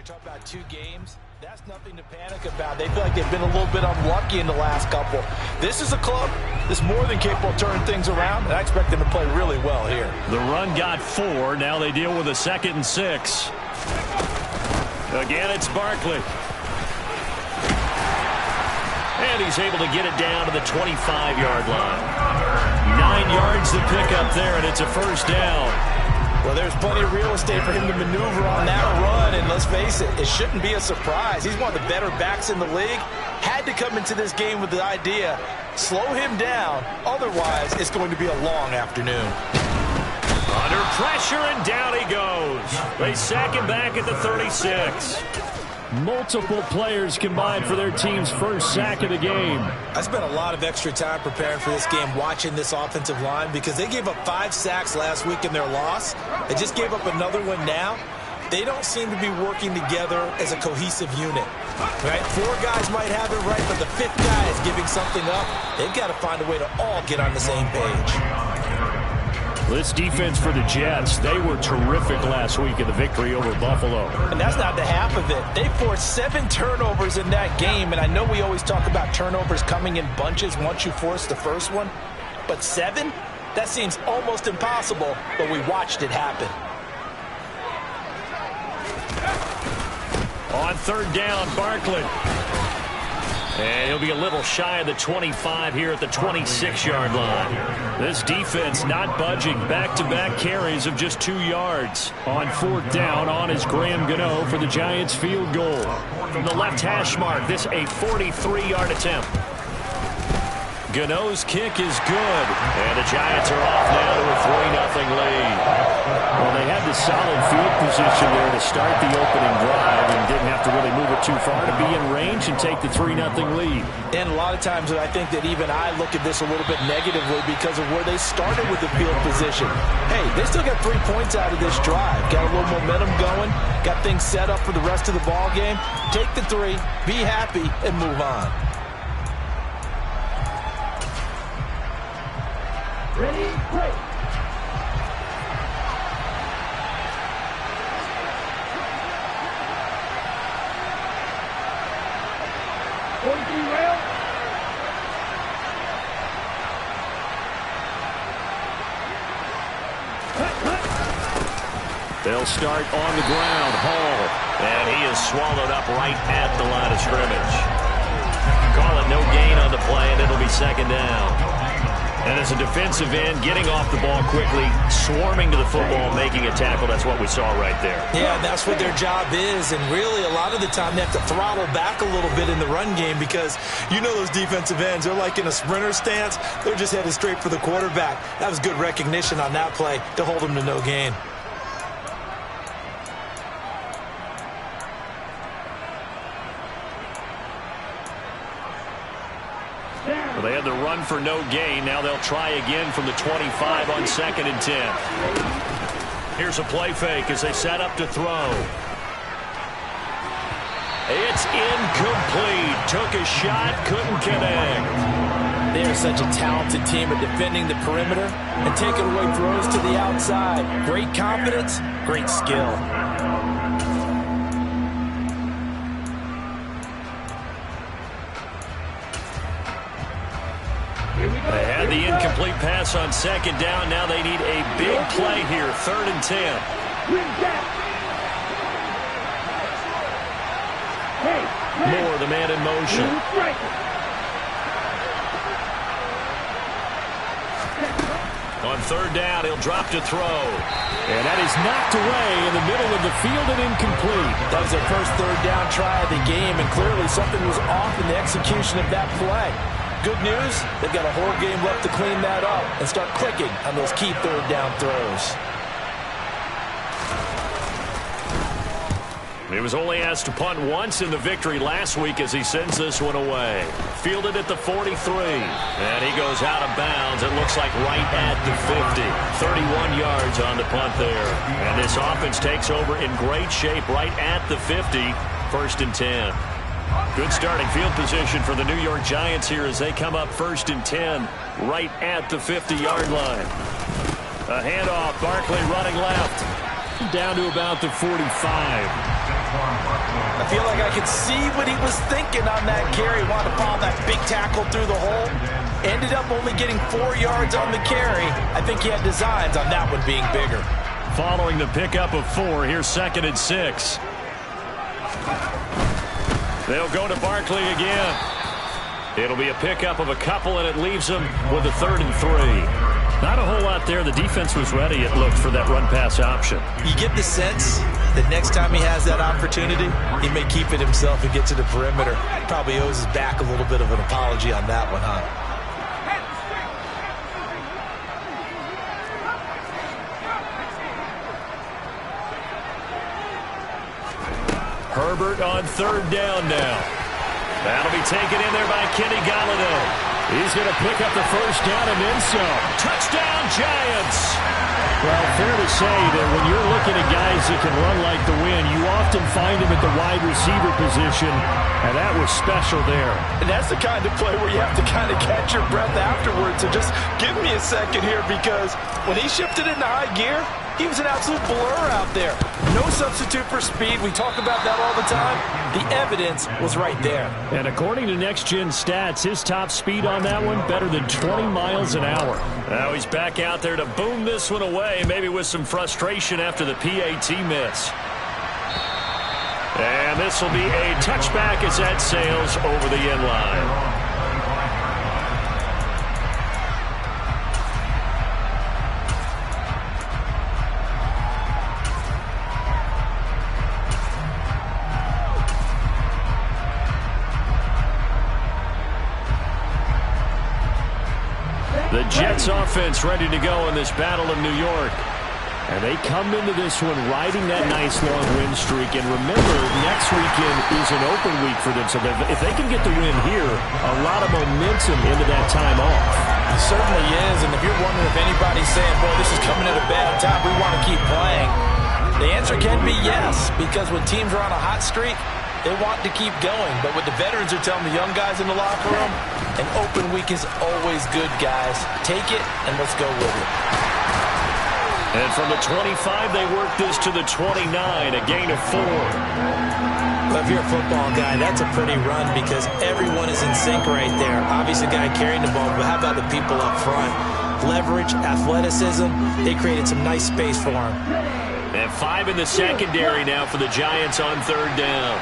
talk about 2 games. That's nothing to panic about. They feel like they've been a little bit unlucky in the last couple. This is a club that's more than capable of turning things around, and I expect them to play really well here. The run got 4. Now they deal with a 2nd and 6. Again, it's Barkley. And he's able to get it down to the 25-yard line. 9 yards to pick up there, and it's a first down. Well, there's plenty of real estate for him to maneuver on that run, and let's face it, it shouldn't be a surprise. He's one of the better backs in the league. Had to come into this game with the idea, slow him down, otherwise it's going to be a long afternoon. Under pressure, and down he goes. They sack him back at the 36. Multiple players combined for their team's first sack of the game. I spent a lot of extra time preparing for this game watching this offensive line because they gave up 5 sacks last week in their loss. They just gave up another one now. They don't seem to be working together as a cohesive unit. Right? 4 guys might have it right, but the 5th guy is giving something up. They've got to find a way to all get on the same page. This defense for the Jets, they were terrific last week in the victory over Buffalo. And that's not the half of it. They forced 7 turnovers in that game, and I know we always talk about turnovers coming in bunches once you force the first one, but 7? That seems almost impossible, but we watched it happen. On 3rd down, Barkley. And he'll be a little shy of the 25 here at the 26-yard line. This defense not budging. Back-to-back carries of just 2 yards. On 4th down, on is Graham Gano for the Giants field goal. From the left hash mark, this a 43-yard attempt. Gano's kick is good. And the Giants are off now to a 3-0 lead. Well, they had the solid field position there to start the opening drive and didn't have to really move it too far to be in range and take the 3-0 lead. And a lot of times I think that even I look at this a little bit negatively because of where they started with the field position. Hey, they still got 3 points out of this drive. Got a little momentum going. Got things set up for the rest of the ball game. Take the 3, be happy, and move on. Ready, break. They'll start on the ground. Hall. And he is swallowed up right at the line of scrimmage. Call it no gain on the play, and it'll be 2nd down. And as a defensive end, getting off the ball quickly, swarming to the football, making a tackle, that's what we saw right there. Yeah, that's what their job is, and really a lot of the time they have to throttle back a little bit in the run game because you know those defensive ends, they're like in a sprinter stance. They're just headed straight for the quarterback. That was good recognition on that play to hold them to no gain. Well, they had the run for no gain. Now they'll try again from the 25 on 2nd and 10. Here's a play fake as they set up to throw. It's incomplete. Took a shot, couldn't connect. They are such a talented team at defending the perimeter and taking away throws to the outside. Great confidence, great skill. They had the incomplete pass on 2nd down. Now they need a big play here. 3rd and 10. Moore, the man in motion. On 3rd down, he'll drop to throw. And that is knocked away in the middle of the field and incomplete. That was their first 3rd down try of the game, and clearly something was off in the execution of that play. Good news, they've got a whole game left to clean that up and start clicking on those key 3rd down throws. He was only asked to punt once in the victory last week as he sends this one away. Fielded at the 43. And he goes out of bounds. It looks like right at the 50. 31 yards on the punt there. And this offense takes over in great shape right at the 50. 1st and 10. Good starting field position for the New York Giants here as they come up 1st and 10 right at the 50-yard line. A handoff, Barkley running left. Down to about the 45. could see what he was thinking on that carry. Wanted to follow that big tackle through the hole. Ended up only getting 4 yards on the carry. I think he had designs on that one being bigger. Following the pickup of 4, here's 2nd and 6. They'll go to Barkley again. It'll be a pickup of a couple, and it leaves them with a 3rd and 3. Not a whole lot there. The defense was ready, it looked, for that run-pass option. You get the sense that next time he has that opportunity, he may keep it himself and get to the perimeter. Probably owes his back a little bit of an apology on that one, huh? Herbert on 3rd down now. That'll be taken in there by Kenny Golladay. He's going to pick up the 1st down and then some. Touchdown, Giants! Well, fair to say that when you're looking at guys that can run like the wind, you often find them at the wide receiver position, and that was special there. And that's the kind of play where you have to kind of catch your breath afterwards. So just give me a second here, because when he shifted into high gear, he was an absolute blur out there. No substitute for speed. We talk about that all the time. The evidence was right there. And according to Next Gen Stats, his top speed on that one, better than 20 miles an hour. Now he's back out there to boom this one away, maybe with some frustration after the PAT miss. And this will be a touchback as that sails over the end line. The Jets offense ready to go in this battle of New York. And they come into this one riding that nice long win streak. And remember, next weekend is an open week for them. So if they can get the win here, a lot of momentum into that time off. It certainly is. And if you're wondering if anybody's saying, boy, this is coming at a bad time, we want to keep playing, the answer can be yes. Because when teams are on a hot streak, they want to keep going. But what the veterans are telling the young guys in the locker room, an open week is always good, guys. Take it, and let's go with it. And from the 25, they work this to the 29, a gain of 4. Well, if you're a football guy, that's a pretty run because everyone is in sync right there. Obviously, the guy carrying the ball, but how about the people up front? Leverage, athleticism, they created some nice space for him. And 5 in the secondary now for the Giants on 3rd down.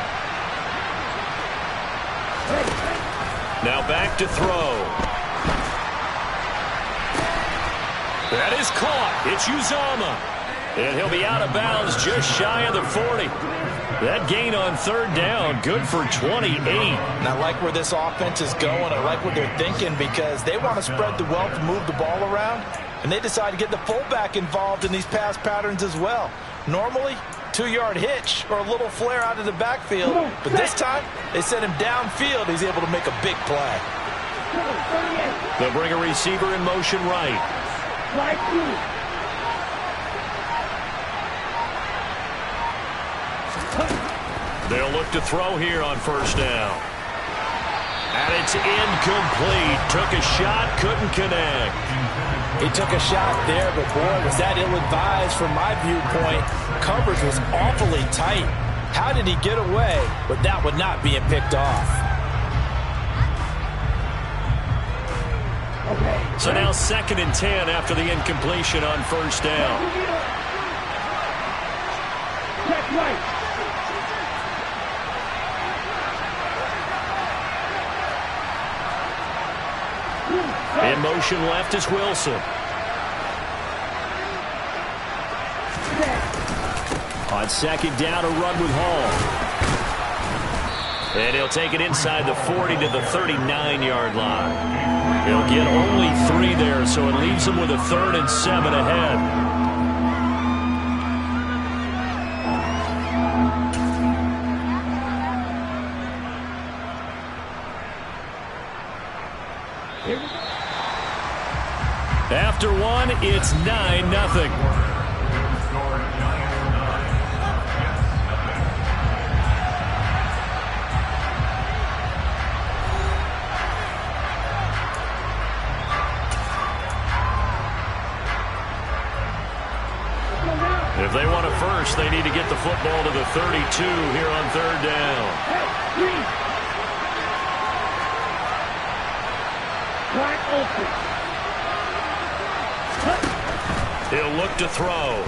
Now back to throw. That is caught. It's Uzama. And he'll be out of bounds just shy of the 40. That gain on 3rd down, good for 28. And I like where this offense is going. I like what they're thinking because they want to spread the wealth, move the ball around, and they decide to get the fullback involved in these pass patterns as well. Normally, 2-yard hitch or a little flare out of the backfield, but this time they sent him downfield. He's able to make a big play. They'll bring a receiver in motion right. They'll look to throw here on 1st down. And it's incomplete. Took a shot, couldn't connect. He took a shot there, but boy, was that ill-advised from my viewpoint. Coverage was awfully tight. How did he get away with that one not being picked off? So now 2nd and 10 after the incompletion on 1st down. Check right. In motion left is Wilson. On 2nd down, a run with Hall. And he'll take it inside the 40 to the 39-yard line. He'll get only 3 there, so it leaves him with a 3rd and 7 ahead. After 1, it's 9-0. If they want a first, they need to get the football to the 32 here on 3rd down. open. He'll look to throw.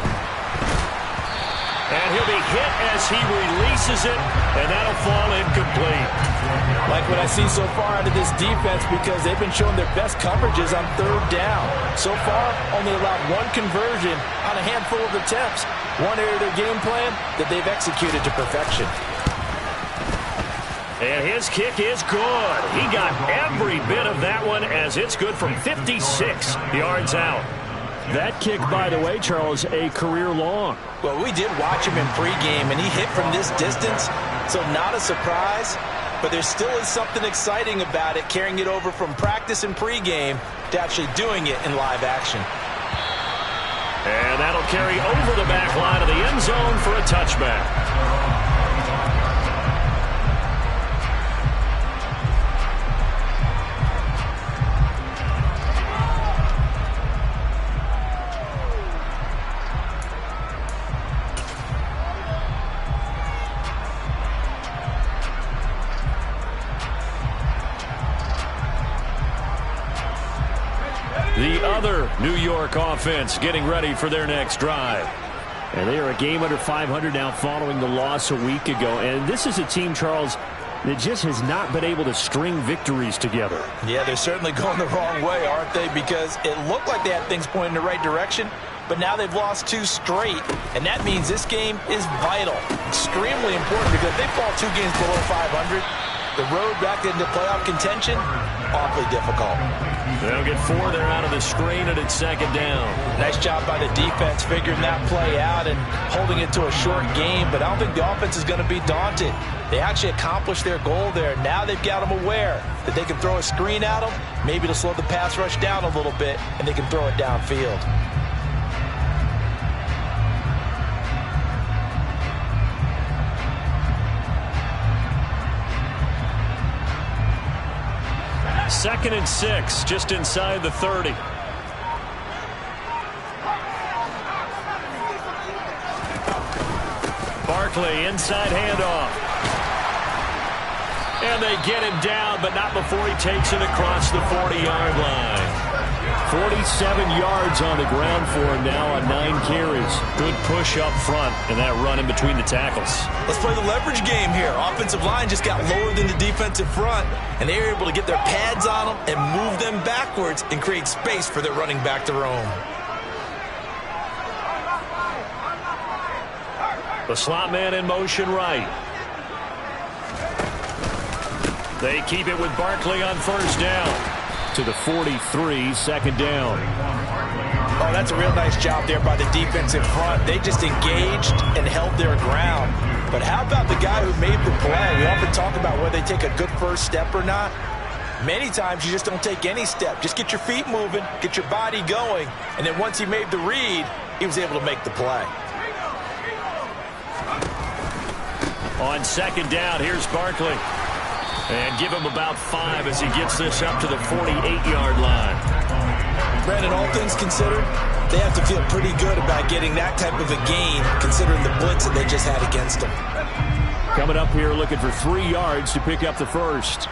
And he'll be hit as he releases it, and that'll fall incomplete. Like what I see so far out of this defense, because they've been showing their best coverages on third down. So far, only allowed one conversion on a handful of attempts. One area of their game plan that they've executed to perfection. And his kick is good. He got every bit of that one, as it's good from 56 yards out. That kick, by the way, Charles, a career long. Well, we did watch him in pregame, and he hit from this distance, so not a surprise. But there still is something exciting about it, carrying it over from practice and pregame to actually doing it in live action. And that'll carry over the back line of the end zone for a touchback. The other New York offense getting ready for their next drive. And they are a game under 500 now following the loss a week ago. And this is a team, Charles, that just has not been able to string victories together. Yeah, they're certainly going the wrong way, aren't they? Because it looked like they had things pointing in the right direction, but now they've lost 2 straight. And that means this game is vital, extremely important, because if they fall 2 games below 500, the road back into playoff contention, awfully difficult. They'll get 4 there out of the screen, and it's second down. Nice job by the defense figuring that play out and holding it to a short game, but I don't think the offense is going to be daunted. They actually accomplished their goal there. Now they've got them aware that they can throw a screen at them, maybe to slow the pass rush down a little bit, and they can throw it downfield. Second and 6, just inside the 30. Barkley, inside handoff. And they get him down, but not before he takes it across the 40-yard line. 47 yards on the ground for him now on 9 carries. Good push up front, and that run in between the tackles. Let's play the leverage game here. Offensive line just got lower than the defensive front, and they were able to get their pads on them and move them backwards and create space for their running back to roam. The slot man in motion right. They keep it with Barkley on first down. To the 43, second down. Oh, that's a real nice job there by the defensive front. They just engaged and held their ground. But how about the guy who made the play? We often talk about whether they take a good first step or not. Many times you just don't take any step. Just get your feet moving, get your body going, and then once he made the read, he was able to make the play. On second down, here's Barkley. And give him about 5 as he gets this up to the 48-yard line. Brandon, all things considered, they have to feel pretty good about getting that type of a gain, considering the blitz that they just had against them. Coming up here looking for 3 yards to pick up the first.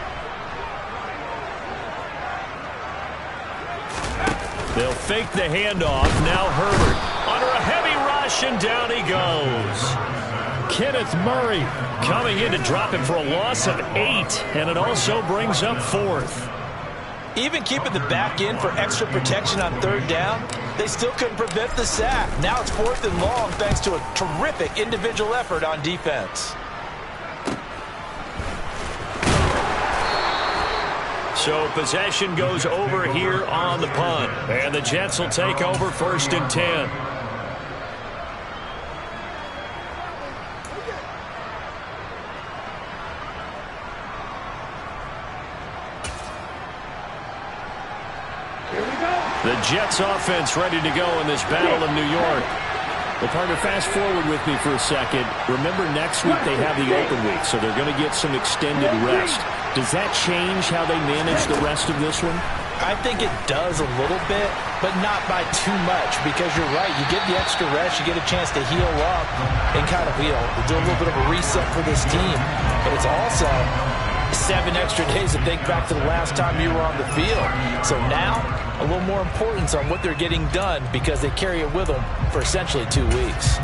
They'll fake the handoff. Now Herbert under a heavy rush, and down he goes. Kenneth Murray coming in to drop him for a loss of 8, and it also brings up 4th. Even keeping the back in for extra protection on third down, they still couldn't prevent the sack. Now it's 4th and long thanks to a terrific individual effort on defense. So possession goes over here on the punt, and the Jets will take over 1st and 10. The Jets offense ready to go in this battle of New York. Well, partner, fast forward with me for a second. Remember, next week they have the open week, so they're going to get some extended rest. Does that change how they manage the rest of this one? I think it does a little bit, but not by too much, because you're right. You get the extra rest, you get a chance to heal up and kind of, do a little bit of a reset for this team. But it's also 7 extra days to think back to the last time you were on the field. So now, a little more importance on what they're getting done because they carry it with them for essentially 2 weeks.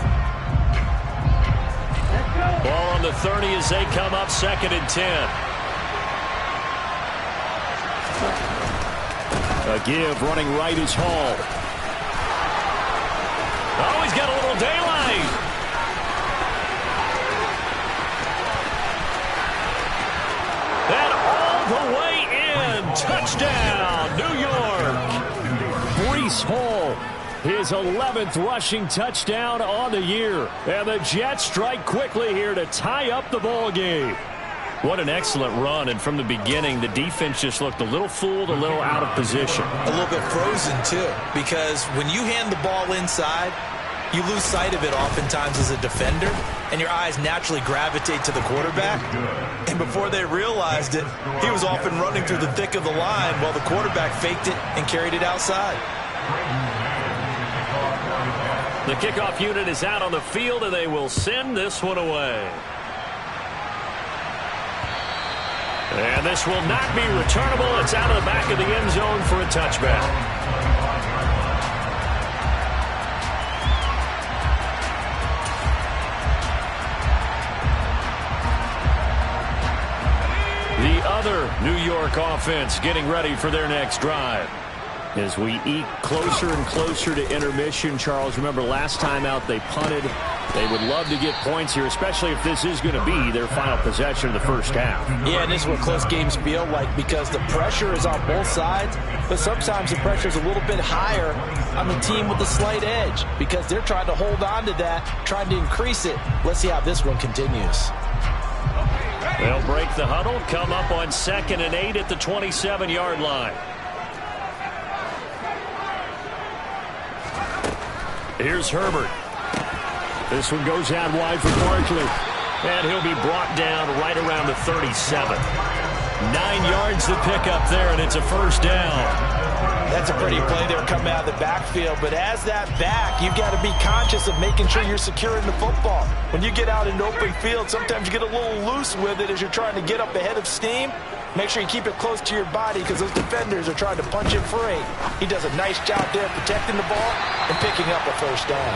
Ball on the 30 as they come up 2nd and 10. A give running right is Hall. Oh, he's got a little daylight. And all the way in. Touchdown, New York. Breece Hall, his 11th rushing touchdown on the year. And the Jets strike quickly here to tie up the ball game. What an excellent run, and from the beginning, the defense just looked a little fooled, a little out of position. A little bit frozen, too, because when you hand the ball inside, you lose sight of it oftentimes as a defender, and your eyes naturally gravitate to the quarterback. And before they realized it, he was off and running through the thick of the line while the quarterback faked it and carried it outside. The kickoff unit is out on the field, and they will send this one away. And this will not be returnable. It's out of the back of the end zone for a touchback. The other New York offense getting ready for their next drive. As we eke closer and closer to intermission, Charles, remember last time out they punted. They would love to get points here, especially if this is going to be their final possession of the first half. Yeah, and this is what close games feel like because the pressure is on both sides, but sometimes the pressure is a little bit higher on the team with the slight edge because they're trying to hold on to that, trying to increase it. Let's see how this one continues. They'll break the huddle, come up on 2nd and 8 at the 27-yard line. Here's Herbert. This one goes out wide for Barkley. And he'll be brought down right around the 37. 9 yards to pick up there, and it's a first down. That's a pretty play there coming out of the backfield. But as that back, you've got to be conscious of making sure you're securing the football. When you get out in open field, sometimes you get a little loose with it as you're trying to get up ahead of steam. Make sure you keep it close to your body because those defenders are trying to punch it free. He does a nice job there protecting the ball and picking up a first down.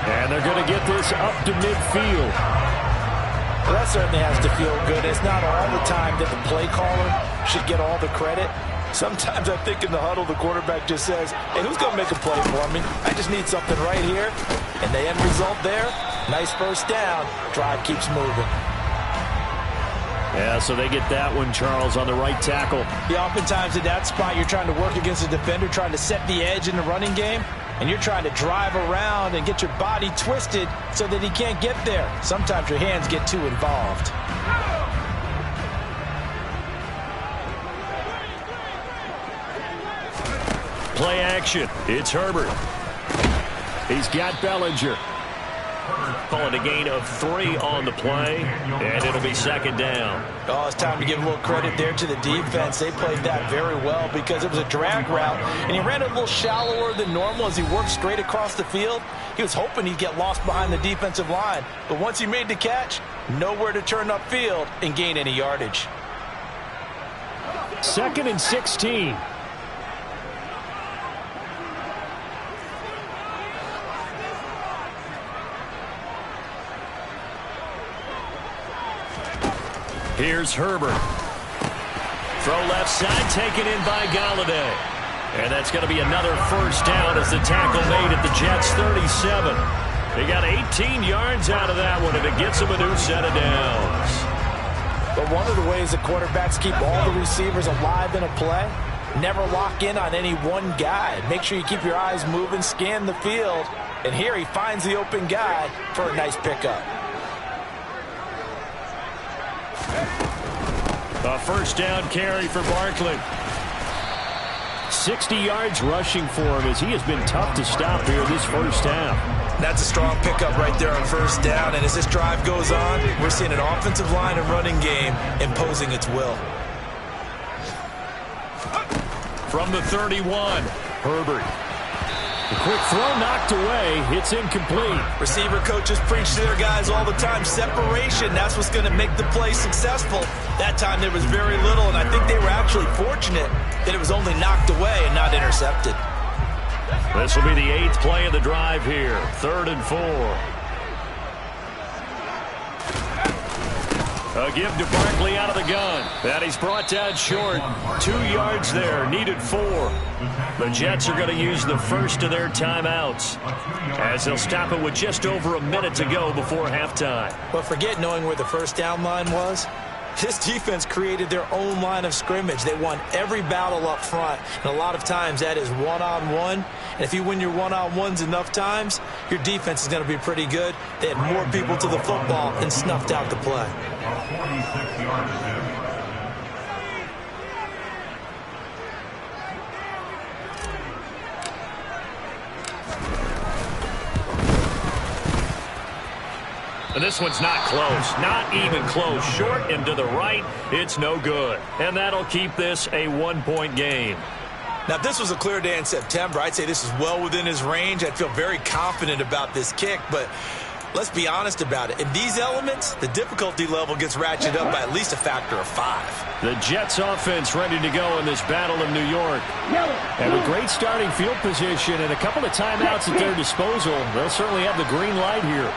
And they're going to get this up to midfield. Well, that certainly has to feel good. It's not all the time that the play caller should get all the credit. Sometimes I think in the huddle, the quarterback just says, hey, who's going to make a play for me? I just need something right here. And the end result there, nice first down. Drive keeps moving. Yeah, so they get that one, Charles, on the right tackle. Yeah, oftentimes in that spot, you're trying to work against a defender, trying to set the edge in the running game, and you're trying to drive around and get your body twisted so that he can't get there. Sometimes your hands get too involved. Play action. It's Herbert. He's got Bellinger. Calling a gain of 3 on the play, and it'll be 2nd down. Oh, it's time to give a little credit there to the defense. They played that very well because it was a drag route, and he ran a little shallower than normal as he worked straight across the field. He was hoping he'd get lost behind the defensive line, but once he made the catch, nowhere to turn upfield and gain any yardage. 2nd and 16. Here's Herbert. Throw left side, taken in by Galladay. And that's going to be another first down as the tackle made at the Jets' 37. They got 18 yards out of that one, and it gets them a new set of downs. But one of the ways the quarterbacks keep all the receivers alive in a play, never lock in on any one guy. Make sure you keep your eyes moving, scan the field. And here he finds the open guy for a nice pickup. A first down carry for Barkley. 60 yards rushing for him as he has been tough to stop here this first half. That's a strong pickup right there on first down. And as this drive goes on, we're seeing an offensive line and running game imposing its will. From the 31, Herbert. The quick throw knocked away. It's incomplete. Receiver coaches preach to their guys all the time. Separation, that's what's going to make the play successful. That time there was very little, and I think they were actually fortunate that it was only knocked away and not intercepted. This will be the 8th play of the drive here. 3rd and 4. A give to Barkley out of the gun. And he's brought down short. 2 yards there. Needed 4. The Jets are going to use the first of their timeouts, as they'll stop it with just over a minute to go before halftime. But forget knowing where the first down line was. This defense created their own line of scrimmage. They won every battle up front, and a lot of times that is one-on-one. And if you win your one-on-ones enough times, your defense is going to be pretty good. They had more people to the football and snuffed out the play. And this one's not close. Not even close. Short and to the right. It's no good. And that'll keep this a 1-point game. Now, if this was a clear day in September, I'd say this is well within his range. I'd feel very confident about this kick, but let's be honest about it. In these elements, the difficulty level gets ratcheted up by at least a factor of 5. The Jets offense ready to go in this battle of New York. And with great starting field position and a couple of timeouts at their disposal, they'll certainly have the green light here.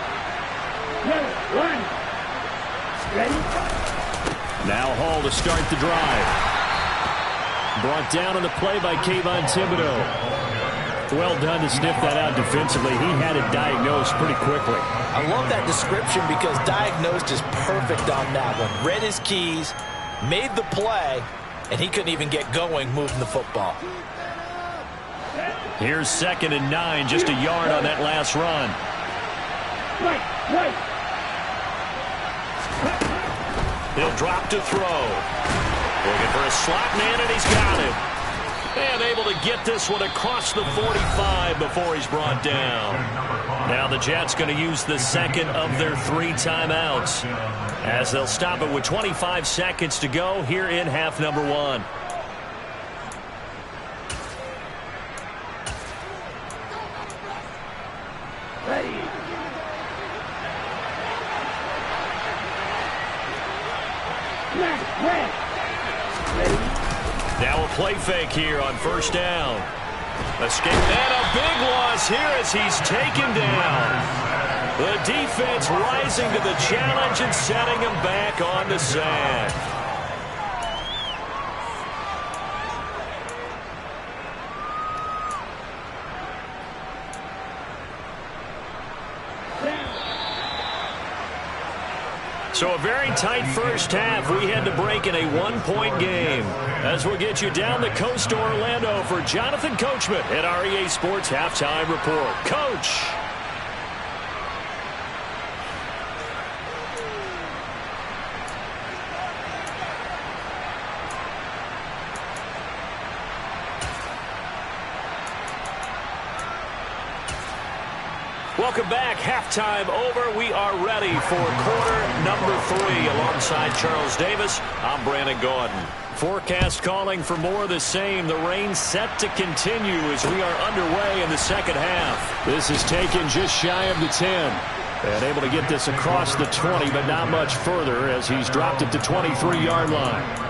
Now Hall to start the drive. Brought down on the play by Kayvon Thibodeau. Well done to sniff that out defensively. He had it diagnosed pretty quickly. I love that description because diagnosed is perfect on that one. Read his keys, made the play, and he couldn't even get going moving the football. Here's 2nd and 9, just a yard on that last run. He'll drop to throw. Looking for a slot man, and he's got it. And able to get this one across the 45 before he's brought down. Now the Jets going to use the second of their 3 timeouts, as they'll stop it with 25 seconds to go here in half number 1. Now a play fake here on 1st down. Escape, and a big loss here as he's taken down. The defense rising to the challenge and setting him back on the sack. So a very tight first half. We had to break in a 1-point game. As we'll get you down the coast to Orlando for Jonathan Coachman at our EA Sports Halftime Report. Coach. Welcome back. Halftime over. We are ready for quarter number 3. Alongside Charles Davis, I'm Brandon Gordon. Forecast calling for more of the same. The rain set to continue as we are underway in the second half. This is taken just shy of the 10. And able to get this across the 20, but not much further as he's dropped it to 23-yard line.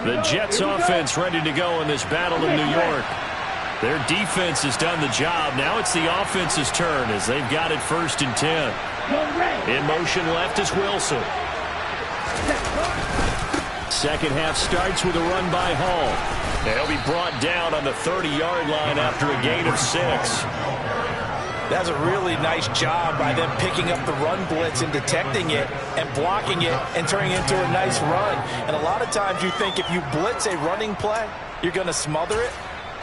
The Jets offense ready to go in this battle in New York. Their defense has done the job. Now it's the offense's turn as they've got it 1st and 10. In motion left is Wilson. Second half starts with a run by Hall. They'll be brought down on the 30-yard line after a gain of 6. That's a really nice job by them picking up the run blitz and detecting it and blocking it and turning it into a nice run. And a lot of times you think if you blitz a running play, you're going to smother it.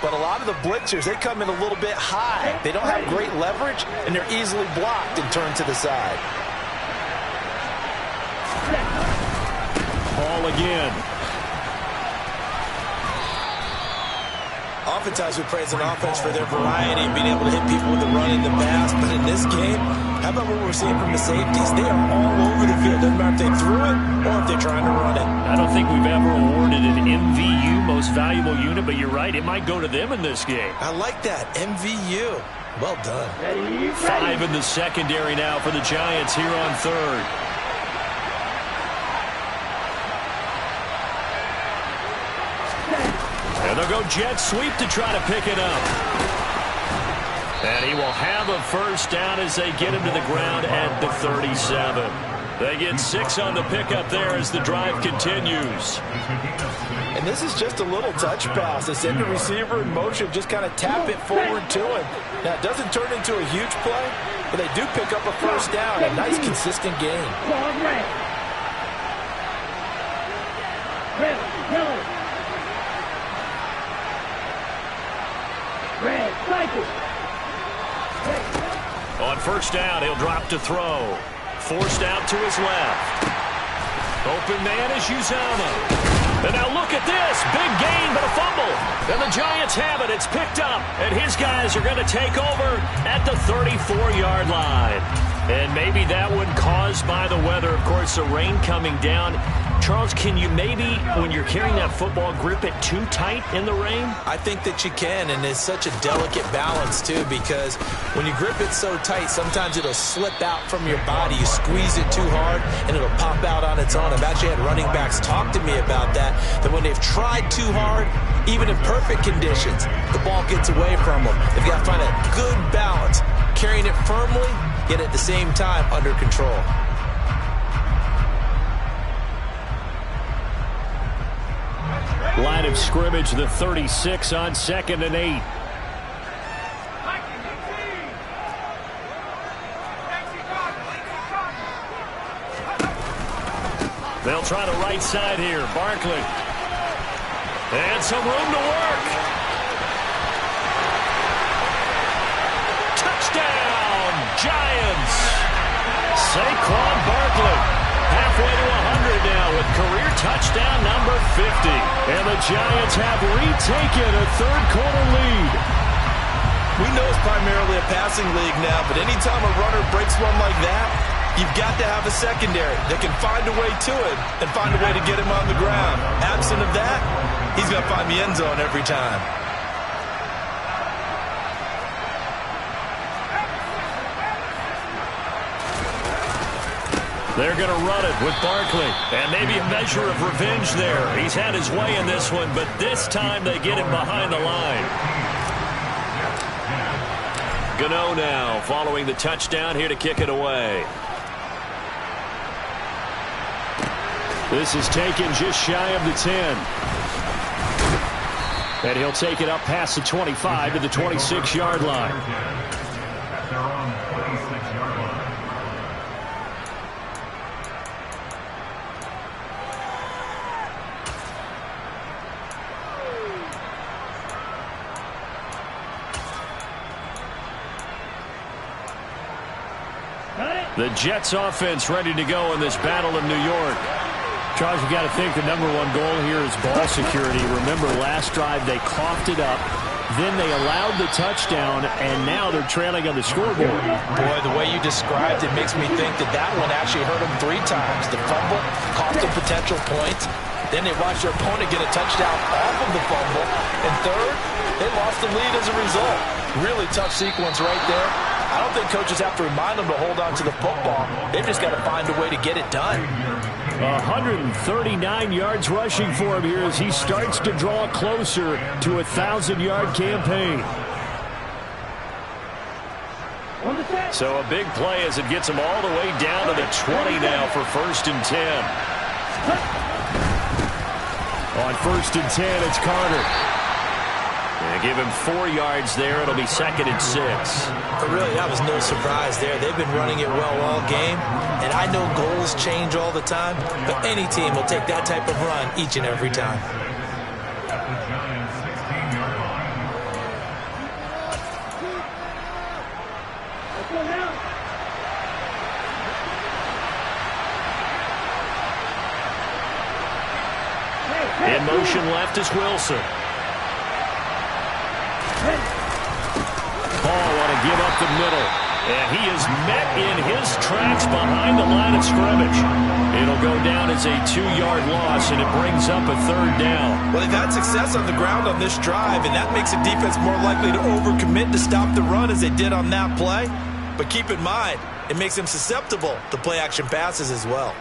But a lot of the blitzers, they come in a little bit high. They don't have great leverage, and they're easily blocked and turned to the side. Hall again. Oftentimes we praise an offense for their variety and being able to hit people with the run and the pass. But in this game, how about what we're seeing from the safeties? They are all over the field. Doesn't matter if they threw it or if they're trying to run it. I don't think we've ever awarded an MVU, most valuable unit, but you're right. It might go to them in this game. I like that. MVU. Well done. 5 in the secondary now for the Giants here on third. And they'll go jet sweep to try to pick it up. And he will have a first down as they get him to the ground at the 37. They get 6 on the pickup there as the drive continues. And this is just a little touch pass. They send the receiver in motion, just kind of tap it forward to him. Now, it doesn't turn into a huge play, but they do pick up a first down. A nice, consistent gain. On first down, he'll drop to throw. Forced out to his left. Open man is Uzama. And now look at this. Big gain, but a fumble. And the Giants have it. It's picked up. And his guys are going to take over at the 34-yard line. And maybe that one caused by the weather. Of course, the rain coming down. Charles, can you maybe, when you're carrying that football, grip it too tight in the rain? I think that you can, and it's such a delicate balance, too, because when you grip it so tight, sometimes it'll slip out from your body. You squeeze it too hard, and it'll pop out on its own. I've actually had running backs talk to me about that when they've tried too hard, even in perfect conditions, the ball gets away from them. They've got to find a good balance, carrying it firmly, yet at the same time under control. Line of scrimmage, the 36 on 2nd and 8. They'll try the right side here. Barkley. And some room to work. Touchdown, Giants. Saquon Barkley. Halfway to 100 now with career touchdown number 50. And the Giants have retaken a third-quarter lead. We know it's primarily a passing league now, but anytime a runner breaks one like that, you've got to have a secondary that can find a way to it and find a way to get him on the ground. Absent of that, he's going to find the end zone every time. They're going to run it with Barkley. And maybe a measure of revenge there. He's had his way in this one, but this time they get him behind the line. Gano now following the touchdown here to kick it away. This is taken just shy of the 10. And he'll take it up past the 25 to the 26-yard line. The Jets offense ready to go in this battle in New York. Charles, you got to think the #1 goal here is ball security. Remember, last drive they coughed it up. Then they allowed the touchdown, and now they're trailing on the scoreboard. Boy, the way you described it makes me think that one actually hurt them 3 times. The fumble cost them potential points. Then they watched their opponent get a touchdown off of the fumble. And third, they lost the lead as a result. Really tough sequence right there. I don't think coaches have to remind them to hold on to the football. They've just got to find a way to get it done. 139 yards rushing for him here as he starts to draw closer to a 1,000-yard campaign. So a big play as it gets him all the way down to the 20 now for 1st and 10. On 1st and 10, it's Carter. They give him 4 yards there. It'll be 2nd and 6. But really, that was no surprise there. They've been running it well all game. And I know goals change all the time, but any team will take that type of run each and every time. In motion left is Wilson. They'll give up the middle. And he is met in his tracks behind the line of scrimmage. It'll go down as a 2-yard loss, and it brings up a 3rd down. Well, they've had success on the ground on this drive, and that makes the defense more likely to overcommit to stop the run as they did on that play. But keep in mind, it makes them susceptible to play-action passes as well.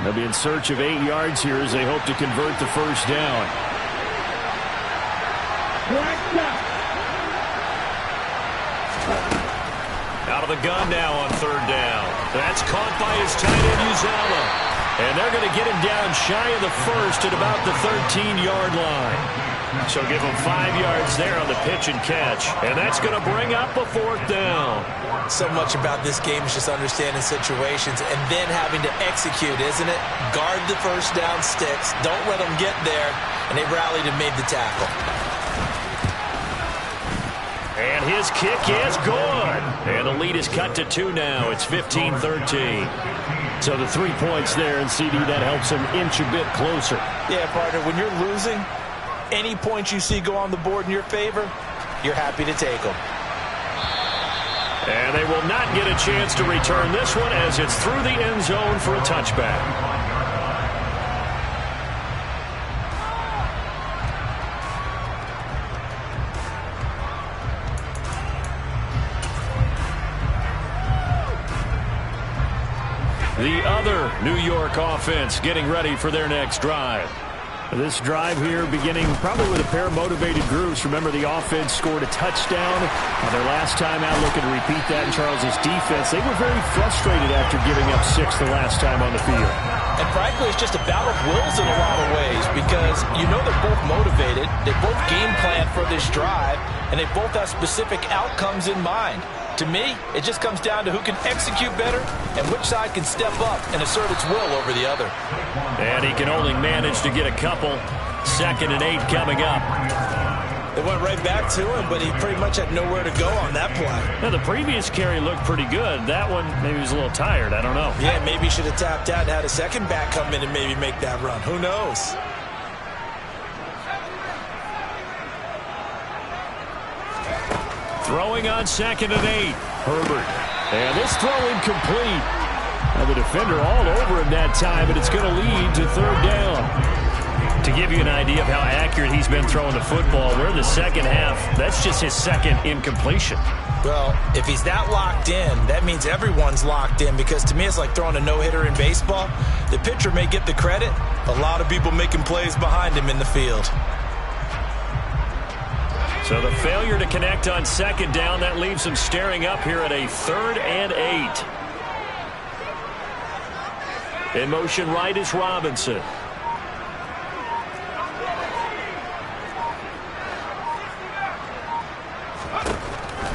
They'll be in search of 8 yards here as they hope to convert the 1st down. Out of the gun now on 3rd down. That's caught by his tight end, Uzama. And they're going to get him down shy of the 1st at about the 13-yard line. So give him 5 yards there on the pitch and catch. And that's going to bring up a 4th down. So much about this game is just understanding situations and then having to execute, isn't it? Guard the 1st down sticks. Don't let them get there. And they rallied and made the tackle. And his kick is good. And the lead is cut to 2 now. It's 15-13. So the 3 points there, and CD, that helps him inch a bit closer. Yeah, partner, when you're losing, any points you see go on the board in your favor, you're happy to take them. And they will not get a chance to return this one as it's through the end zone for a touchback. The other New York offense getting ready for their next drive. This drive here beginning probably with a pair of motivated groups. Remember, the offense scored a touchdown their last time out, looking to repeat that in Charles's defense. They were very frustrated after giving up 6 the last time on the field. And frankly, it's just a battle of wills in a lot of ways because you know they're both motivated. They both game plan for this drive, and they both have specific outcomes in mind. To me, it just comes down to who can execute better and which side can step up and assert its will over the other. And he can only manage to get a couple. 2nd and 8 coming up. They went right back to him, but he pretty much had nowhere to go on that play. Now, the previous carry looked pretty good. That one, maybe he was a little tired. I don't know. Yeah, maybe he should have tapped out and had a second back come in and maybe make that run. Who knows? Throwing on 2nd and 8. Herbert. And this throw incomplete. Now the defender all over him that time, and it's going to lead to 3rd down. To give you an idea of how accurate he's been throwing the football, we're in the second half. That's just his 2nd incompletion. Well, if he's that locked in, that means everyone's locked in because to me it's like throwing a no-hitter in baseball. The pitcher may get the credit, a lot of people making plays behind him in the field. So the failure to connect on 2nd down, that leaves him staring up here at a 3rd and 8. In motion right is Robinson.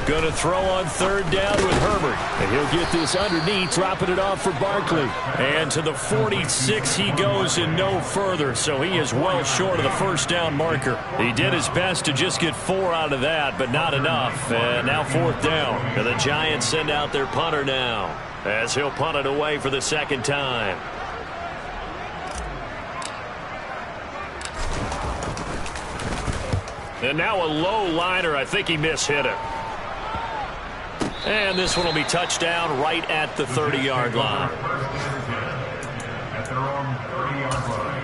Going to throw on 3rd down with Herbert. And he'll get this underneath, dropping it off for Barkley. And to the 46 he goes and no further. So he is well short of the 1st down marker. He did his best to just get 4 out of that, but not enough. And now 4th down. And the Giants send out their punter now, as he'll punt it away for the 2nd time. And now a low liner. I think he mishit it. And this one will be touchdown right at the 30-yard line. At their own 30-yard line.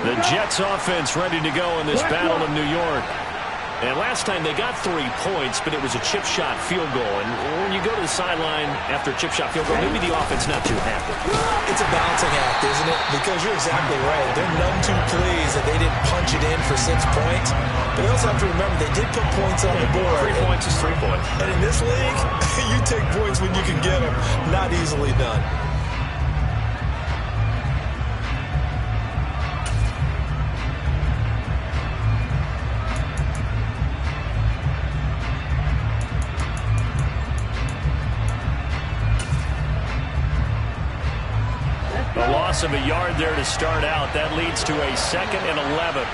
The Jets offense ready to go in this battle in New York. And last time they got 3 points, but it was a chip shot field goal. And when you go to the sideline after a chip shot field goal, maybe the offense not too happy. It's a balancing act, isn't it? Because you're exactly right. They're none too pleased that they didn't punch it in for 6 points. But you also have to remember they did put points on the board. 3 points is 3 points. And in this league, you take points when you can get them. Not easily done. A loss of a yard there to start out. That leads to a 2nd and 11.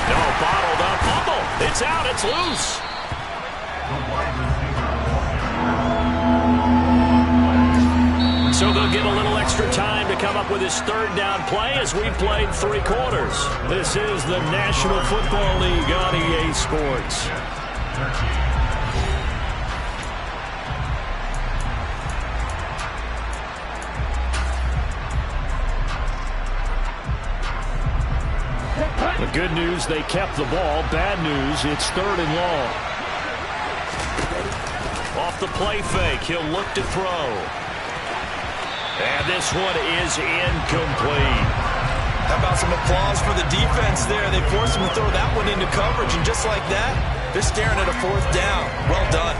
No, bottled up It's out. It's loose. So they'll get a little extra time to come up with his third down play as we've played 3 quarters. This is the National Football League on EA Sports. The good news, they kept the ball. Bad news, it's 3rd and long. Off the play fake, he'll look to throw. And this one is incomplete. How about some applause for the defense there? They forced him to throw that one into coverage, and just like that, they're staring at a 4th down. Well done.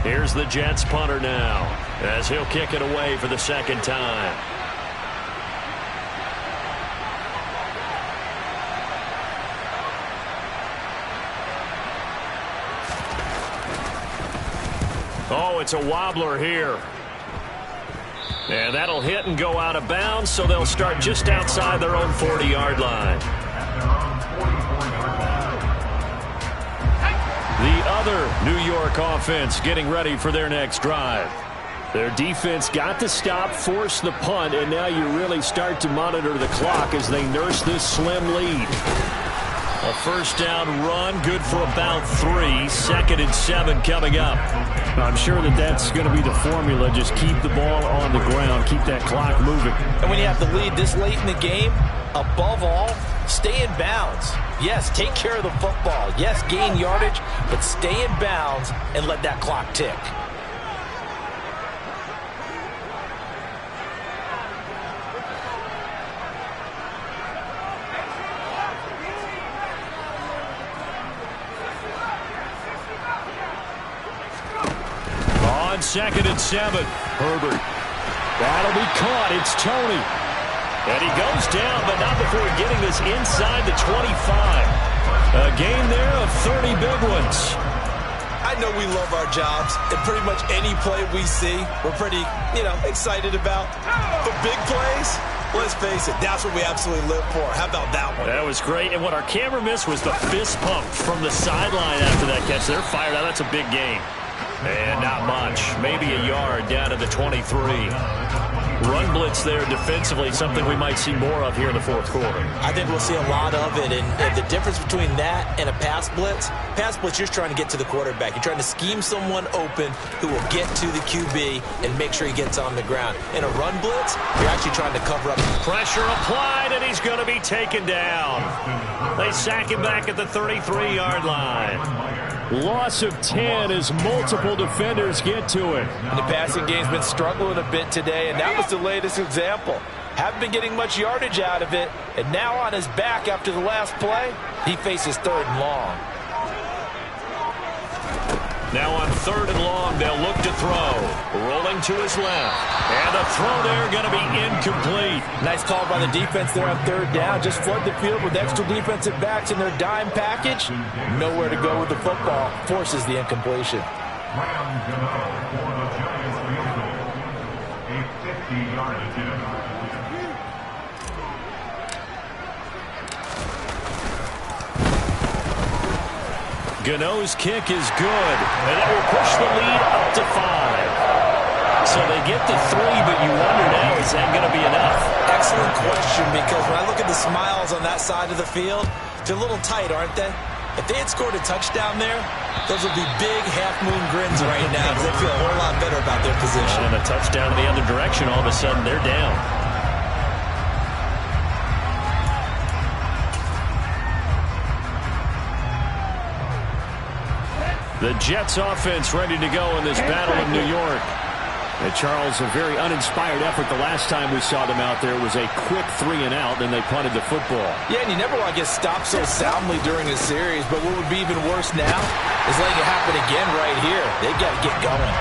Here's the Jets punter now, as he'll kick it away for the 2nd time. Oh, it's a wobbler here. And that'll hit and go out of bounds, so they'll start just outside their own 40-yard line. The other New York offense getting ready for their next drive. Their defense got to stop, force the punt, and now you really start to monitor the clock as they nurse this slim lead. A 1st down run, good for about 3. 2nd and 7 coming up. I'm sure that's going to be the formula. Just keep the ball on the ground. Keep that clock moving. And when you have the lead this late in the game, above all, stay in bounds. Yes, take care of the football. Yes, gain yardage, but stay in bounds and let that clock tick. On 2nd and 7, Herbert. That'll be caught. It's Tony. And he goes down, but not before getting this inside the 25. A gain there of 30 big ones. I know we love our jobs, and pretty much any play we see, we're pretty, excited about. But big plays, let's face it, that's what we absolutely live for. How about that one? That was great, and what our camera missed was the fist pump from the sideline after that catch. They're fired out. That's a big gain. And not much. Maybe a yard down to the 23. Run blitz there defensively, something we might see more of here in the 4th quarter. I think we'll see a lot of it, and the difference between that and a pass blitz, you're just trying to get to the quarterback. You're trying to scheme someone open who will get to the QB and make sure he gets on the ground. In a run blitz, you're actually trying to cover up. Pressure applied, and he's going to be taken down. They sack him back at the 33-yard line. Loss of 10 as multiple defenders get to it. And the passing game's been struggling a bit today, and that was the latest example. Haven't been getting much yardage out of it, and now on his back after the last play, he faces 3rd and long. Now on 3rd and long, they'll look to throw. Rolling to his left. And the throw there going to be incomplete. Nice call by the defense there on 3rd down. Just flood the field with extra defensive backs in their dime package. Nowhere to go with the football. Forces the incompletion. Rams for the Giants field goal. A 50-yard attempt. Gano's kick is good, and it will push the lead up to 5. So they get to 3, but you wonder now, is that going to be enough? Excellent question, because when I look at the smiles on that side of the field, they're a little tight, aren't they? If they had scored a touchdown there, those would be big half-moon grins right now because they feel a whole lot better about their position. And a touchdown in the other direction, all of a sudden they're down. The Jets offense ready to go in this battle of New York. And Charles, a very uninspired effort the last time we saw them out there was a quick 3 and out, then they punted the football. Yeah, and you never want to get stopped so soundly during a series, but what would be even worse now is letting it happen again right here. They've got to get going.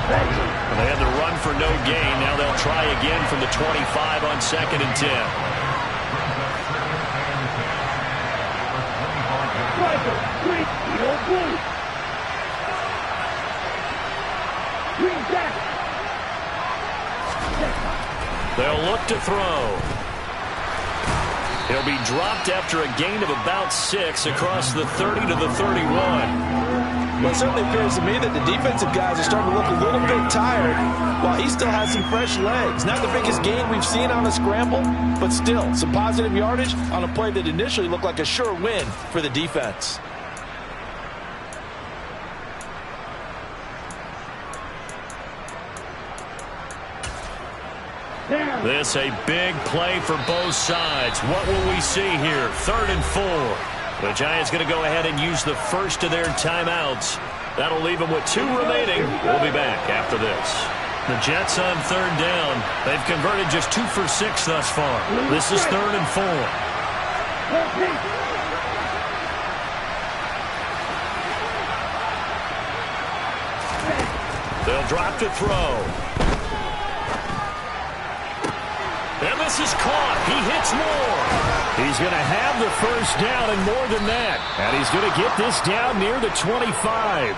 Well, they had to run for no gain. Now they'll try again from the 25 on 2nd and 10. They'll look to throw. He'll be dropped after a gain of about 6 across the 30 to the 31. Well, it certainly appears to me that the defensive guys are starting to look a little bit tired while he still has some fresh legs. Not the biggest gain we've seen on a scramble, but still some positive yardage on a play that initially looked like a sure win for the defense. This a big play for both sides. What will we see here? 3rd and 4. The Giants going to go ahead and use the first of their timeouts. That'll leave them with 2 remaining. We'll be back after this. The Jets on 3rd down. They've converted just 2 for 6 thus far. This is 3rd and 4. They'll drop to throw. And this is caught. He hits more. He's going to have the first down and more than that. And he's going to get this down near the 25.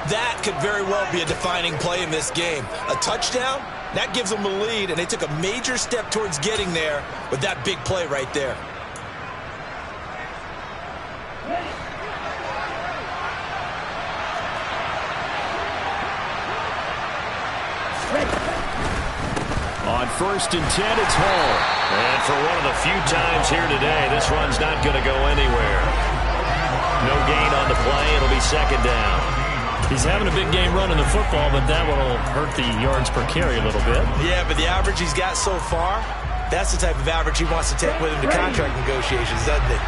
That could very well be a defining play in this game. A touchdown, that gives them the lead, and they took a major step towards getting there with that big play right there. On 1st and 10, it's Hall. And for one of the few times here today, this run's not going to go anywhere. No gain on the play. It'll be 2nd down. He's having a big game running the football, but that will hurt the yards per carry a little bit. Yeah, but the average he's got so far, that's the type of average he wants to take with him to contract negotiations, doesn't it?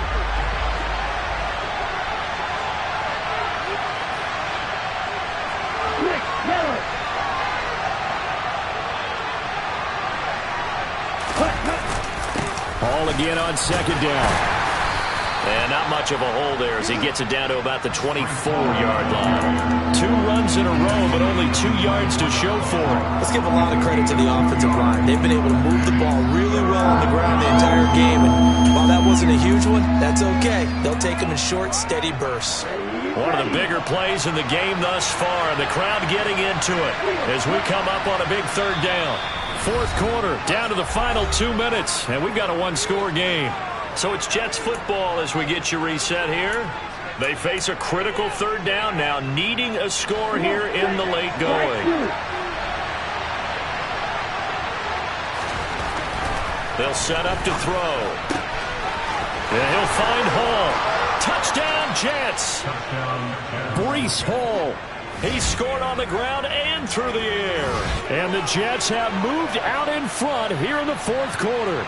Hall again on 2nd down. And not much of a hole there as he gets it down to about the 24-yard line. 2 runs in a row, but only 2 yards to show for it. Let's give a lot of credit to the offensive line. They've been able to move the ball really well on the ground the entire game. And while that wasn't a huge one, that's okay. They'll take them in short, steady bursts. One of the bigger plays in the game thus far. The crowd getting into it as we come up on a big 3rd down. 4th quarter, down to the final 2 minutes, and we've got a 1-score game. So it's Jets football as we get you reset here. They face a critical 3rd down now, needing a score here in the late going. They'll set up to throw. And he'll find Hall. Touchdown, Jets. Breece Hall. He scored on the ground and through the air. And the Jets have moved out in front here in the 4th quarter.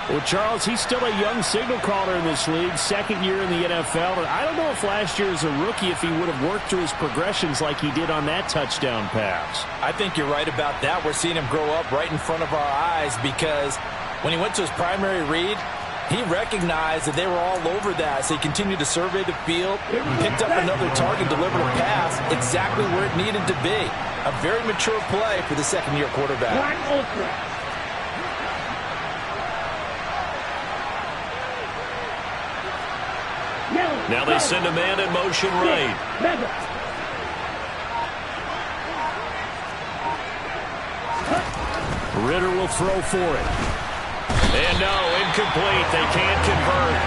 Well, Charles, he's still a young signal caller in this league, 2nd year in the NFL. And I don't know if last year as a rookie, if he would have worked through his progressions like he did on that touchdown pass. I think you're right about that. We're seeing him grow up right in front of our eyes because when he went to his primary read, he recognized that they were all over that, so he continued to survey the field, picked up another target, delivered a pass exactly where it needed to be. A very mature play for the 2nd-year quarterback. Now they send a man in motion right. Ritter will throw for it. And no, incomplete. They can't convert.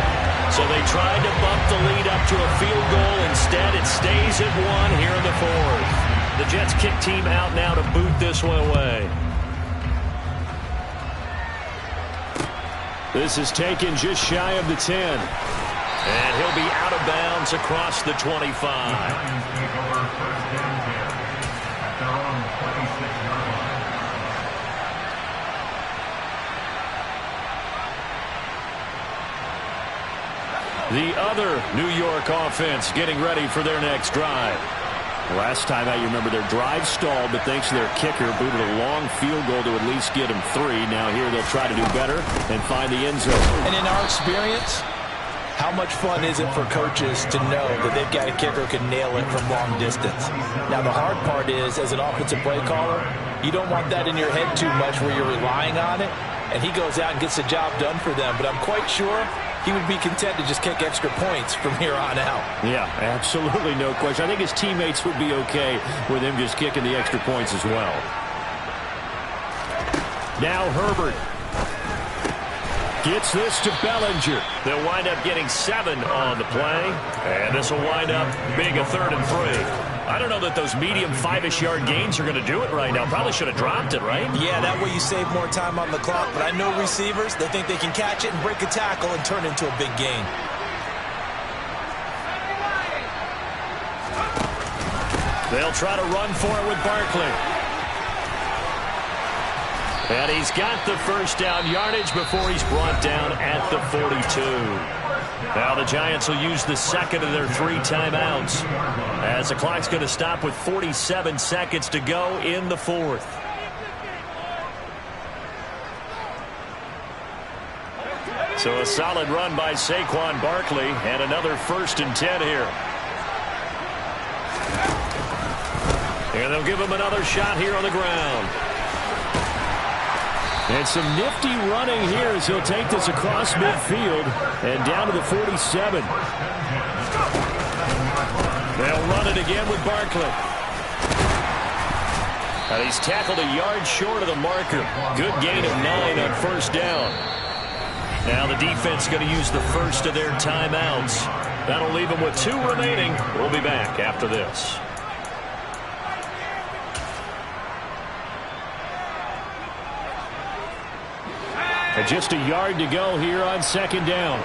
So they tried to bump the lead up to a field goal. Instead, it stays at 1 here in the 4th. The Jets kick team out now to boot this one away. This is taken just shy of the 10. And he'll be out of bounds across the 25. The Giants take over 1st and 10 at their own 26-yard line. The other New York offense getting ready for their next drive. Last time out, you remember their drive stalled, but thanks to their kicker, booted a long field goal to at least get them 3. Now here they'll try to do better and find the end zone. And in our experience, how much fun is it for coaches to know that they've got a kicker who can nail it from long distance? Now, the hard part is, as an offensive play caller, you don't want that in your head too much where you're relying on it, and he goes out and gets the job done for them. But I'm quite sure he would be content to just kick extra points from here on out. Yeah, absolutely no question. I think his teammates would be okay with him just kicking the extra points as well. Now Herbert. Gets this to Bellinger. They'll wind up getting 7 on the play, and this will wind up being a 3rd and 3. I don't know that those medium 5-ish yard gains are going to do it right now. Probably should have dropped it, right? Yeah, that way you save more time on the clock. But I know receivers, they think they can catch it and break a tackle and turn it into a big gain. They'll try to run for it with Barkley. And he's got the first down yardage before he's brought down at the 42. Now the Giants will use the second of their 3 timeouts, as the clock's going to stop with 47 seconds to go in the 4th. So a solid run by Saquon Barkley, and another 1st and 10 here. And they'll give him another shot here on the ground. And some nifty running here as he'll take this across midfield and down to the 47. They'll run it again with Barkley. And he's tackled a yard short of the marker. Good gain of 9 on 1st down. Now the defense going to use the first of their timeouts. That'll leave them with 2 remaining. We'll be back after this. And just a yard to go here on 2nd down.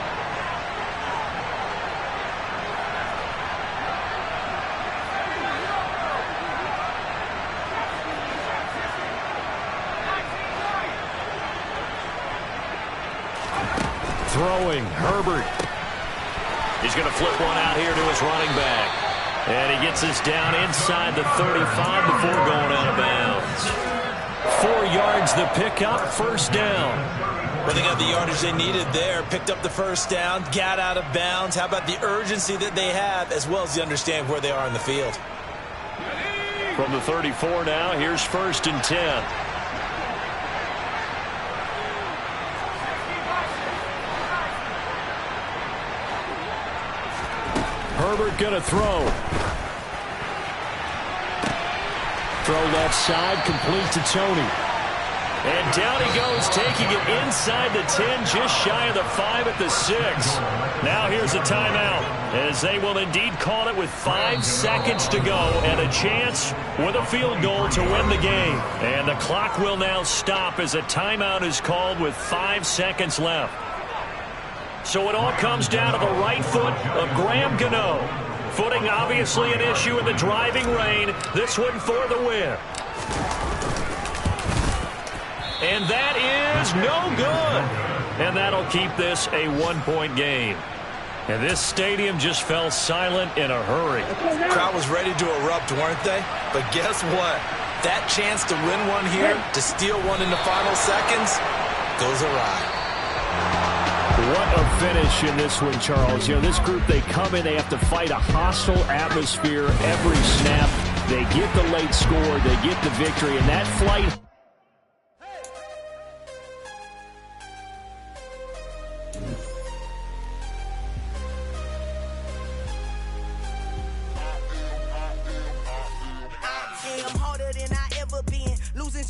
Throwing, Herbert. He's going to flip one out here to his running back. And he gets us down inside the 35 before going out of bounds. 4 yards the pickup, 1st down. Well, they got the yardage they needed there, picked up the 1st down, got out of bounds. How about the urgency that they have, as well as the understand where they are in the field? From the 34 now, here's 1st and 10. Herbert gonna throw. Throw left side, complete to Tony. And down he goes, taking it inside the 10, just shy of the 5 at the 6. Now here's a timeout, as they will indeed call it with 5 seconds to go and a chance with a field goal to win the game. And the clock will now stop as a timeout is called with 5 seconds left. So it all comes down to the right foot of Graham Gano. Footing obviously an issue in the driving rain. This one for the win. And that is no good. And that'll keep this a 1-point game. And this stadium just fell silent in a hurry. The crowd was ready to erupt, weren't they? But guess what? That chance to win one here, to steal one in the final seconds, goes awry. What a finish in this one, Charles. You know, this group, they come in, they have to fight a hostile atmosphere every snap. They get the late score, they get the victory, and that flight...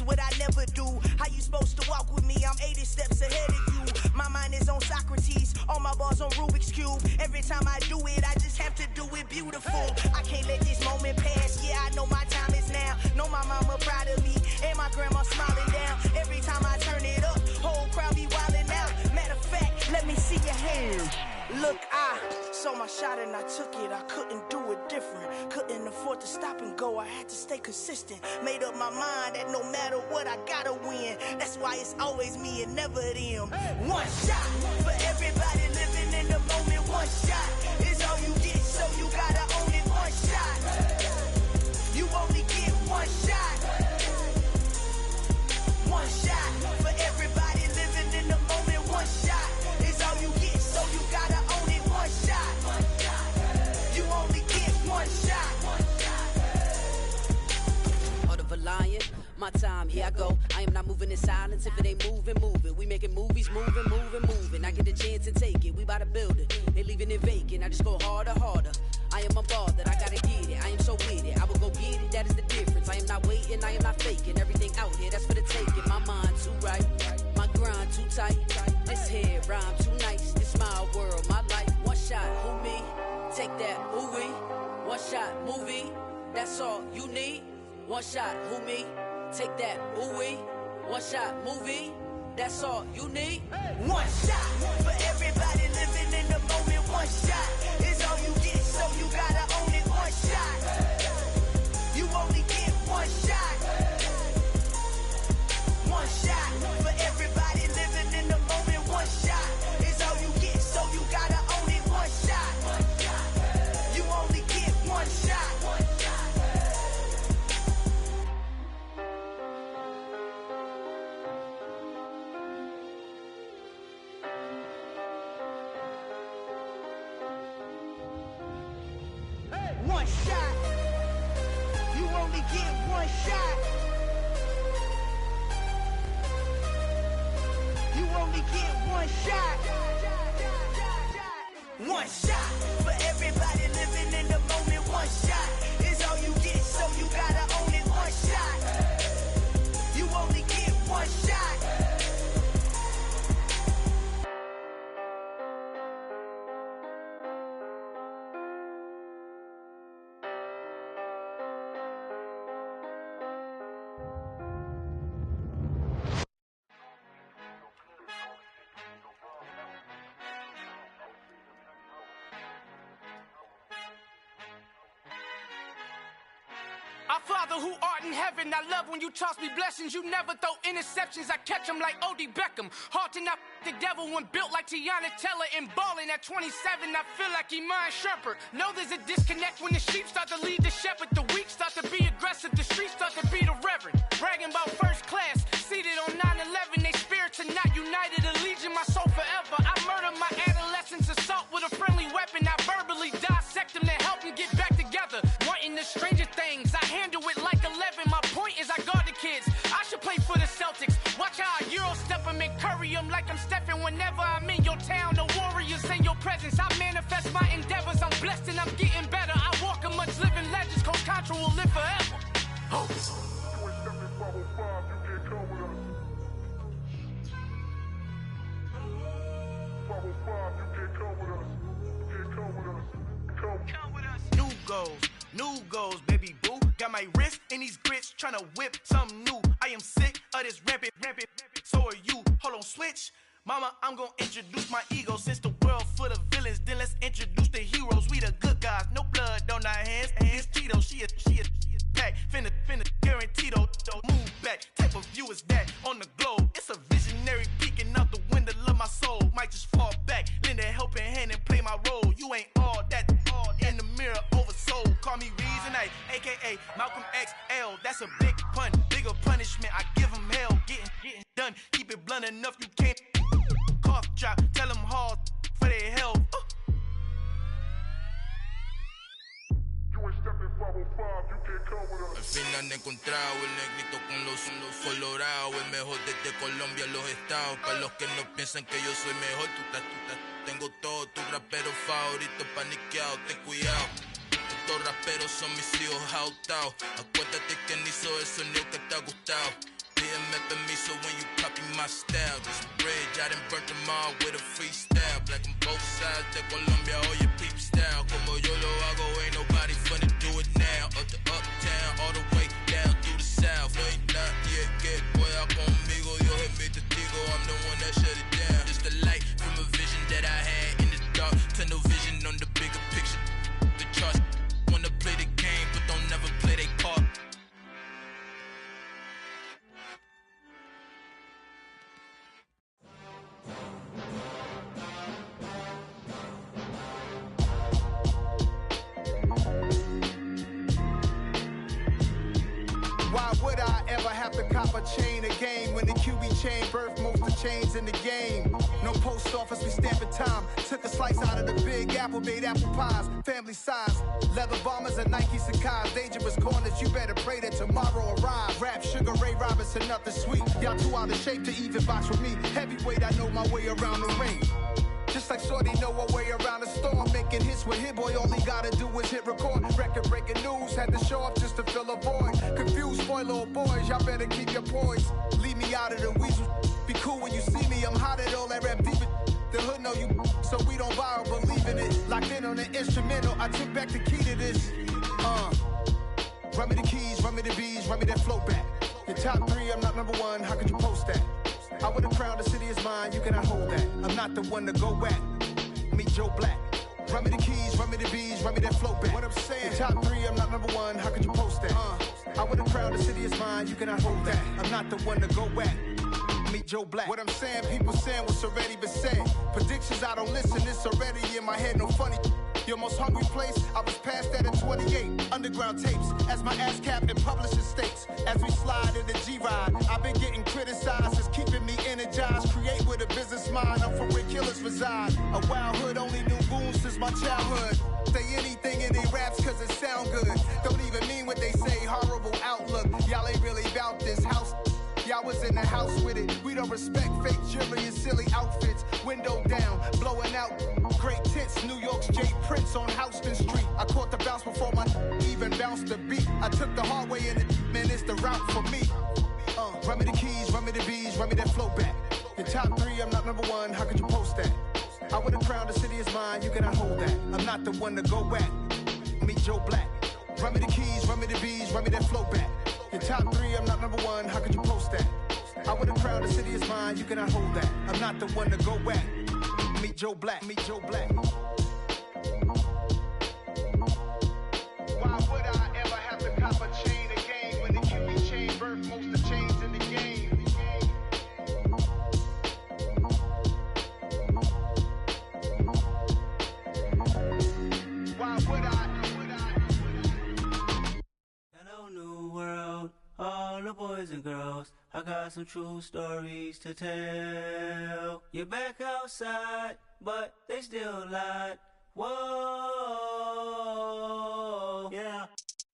What I never do. How you supposed to walk with me? I'm 80 steps ahead of you. My mind is on Socrates, all my bars on Rubik's Cube. Every time I do it, I just have to do it beautiful. I can't let this moment pass. Yeah, I know my time is now. Know my mama proud of me, and my grandma smiling down. Every time I turn it up, whole crowd be wilding out. Matter of fact, let me see your hands. Look, I saw my shot and I took it. I couldn't do it different. Couldn't afford to stop and go. I had to stay consistent. Made up my mind that no matter what, I gotta win. That's why it's always me and never them. One shot for everybody living in the moment. One shot is all you get, so you gotta own it. One shot. You only get one shot. One shot for everybody living in the moment. One shot is all you get, so you gotta own it. One shot. You only get one shot. Heart of a lion, my time, here I go. I am not moving in silence. If it ain't moving, move it. We making movies, moving. I get the chance and take it. We bout to build it. They leaving it vacant. I just go harder. I am a ball that I gotta get it. I am so with it. I will go get it. That is the difference. I am not waiting. I am not faking. Everything out here, that's for the taking. My mind too right. My grind That's all you need. One shot, who me? Take that, ooh wee. One shot, movie. That's all you need. One shot for everybody living in the moment. One shot is all you get, so you gotta own it. One shot. You only get one shot. One shot for everybody living in the moment. One shot is all you get, so you gotta own it. One shot. You only get one shot. One shot. You only get one shot. You only get one shot. One shot for everybody living in the moment. One shot is all you get, so you gotta own it. One shot. You only get one shot. Our Father who art in heaven, I love when you toss me blessings. You never throw interceptions, I catch them like O.D. Beckham. Hard to not the devil when built like Tiana Teller and balling at 27. I feel like Iman Shumpert. Know there's a disconnect when the sheep start to lead the shepherd. The weak start to be aggressive, the streets start to be the reverend. Bragging about first class, seated on 9/11. They spirits are not united, a legion, my soul forever. I murder my adolescence, assault with a friendly weapon. I verbally dissect them to help them get back together. Wanting the stranger things, I handle it like 11. My point is I guard the kids. I should play for the Celtics. Watch how I Euro step them and curry them like I'm stepping. Whenever I'm in your town, the Warriors in your presence. I manifest my endeavors. I'm blessed and I'm getting better. I walk amongst living legends. Coach Contra will live forever. Oh. New goals, baby boo. Got my wrist in these grits, tryna whip something new. I am sick of this rampant. So are you. Hold on, switch. Mama, I'm gonna introduce my ego. Since the world full of villains, then let's introduce the heroes. We the good guys, no blood on our hands. It's Tito, she a pack. Finna guarantee though. Move back. Type of view is that on the globe? It's a visionary peeking out the window of my soul. Might just fall back, lend a helping hand and play my role. You ain't all that in the mirror oversold. Call me Reason A, aka Malcolm XL. That's a big pun, bigger punishment. I give him hell, getting done. Keep it blunt enough, you can't cough drop. Tell them hard for their health. Al fin han encontrado el negrito con los colorados, el mejor desde Colombia, los estados. Para los que no piensan que yo soy mejor, tengo todo, tu rapero favorito paniqueado, ten cuidado. Estos raperos son mis hijos jautados. Acuérdate que ni hizo el sonido que te ha gustado. Pídeme permiso when you copy my style. This bridge, I done burnt them all with a freestyle. Black on both sides de Colombia, oye peep style. Como yo lo hago, ain't nobody finna do it now. Up to uptown, all the way down through the south. No hay nadie que pueda conmigo, Dios es mi testigo. I'm the one that shut it down. Just the light from a vision that I had in the dark. Tunnel vision on the bigger picture. The charts wanna play the game, but don't never play their part. Why would I ever have to cop a chain a game when the QB chain birthed most of the chains in the game? No post office, we stamping time. Took a slice out of the big apple, made apple pies, family size. Leather bombers and Nike Sacai's. Dangerous corners, you better pray that tomorrow arrive. Rap, Sugar Ray Robinson, nothing sweet. Y'all too out of shape to even box with me. Heavyweight, I know my way around the ring. Just like Shorty know her way around the storm. Making hits with Hit Boy, all he gotta do is hit record. Record breaking news, had to show up just to fill a void. Confused, spoiler boys, y'all better keep your poise. Leave me out of the weasel. Be cool when you see me, I'm hot at all that rap deep. The hood know you, so we don't borrow, believe in it. Locked in on the instrumental, I took back the key to this. Run me the keys, run me the bees, run me that flow back. Your top 3, I'm not number 1, how could you post that? I would have crowned the city is mine, you cannot hold that. I'm not the one to go back. Meet Joe Black. Run me the keys, run me the bees, run me that flow back. What I'm saying, your top 3, I'm not number 1, how could you post that? I would have crowned the city is mine, you cannot hold that. I'm not the one to go back. Meet Joe Black. What I'm saying, people saying what's already been said. Predictions, I don't listen, it's already in my head, no funny. Your most hungry place, I was past that at 28. Underground tapes, as my ass cap in publishing states. As we slide in the G-Ride, I've been getting criticized, it's keeping me energized. Create with a business mind, I'm from where killers reside. A wild hood, only knew goons since my childhood. Say anything in they raps cause it sound good. Don't even mean what they say, horrible outlook. Y'all ain't really about this house. Y'all was in the house with it. We don't respect fake jewelry and silly outfits. Window down, blowing out great tits. New York's J. Prince on Houston Street. I caught the bounce before my even bounced the beat. I took the hard way in it, man, it's the route for me. Run me the keys, run me the bees, run me that flow back. Your top 3, I'm not number 1, how could you post that? I would have crowned the city is mine, you cannot hold that. I'm not the one to go back. Meet Joe Black. Run me the keys, run me the bees, run me that flow back. Your top 3, I'm not number 1, how could you post that? I would have crowned the city is mine, you cannot hold that. I'm not the one to go back. Meet Joe Black, meet Joe Black. Why would I ever have to cop a chain again when the QB chain birthed most of chains in the game? Why would I? Hello, new world, all the boys and girls. I got some true stories to tell. You're back outside, but they still lied. Whoa, yeah.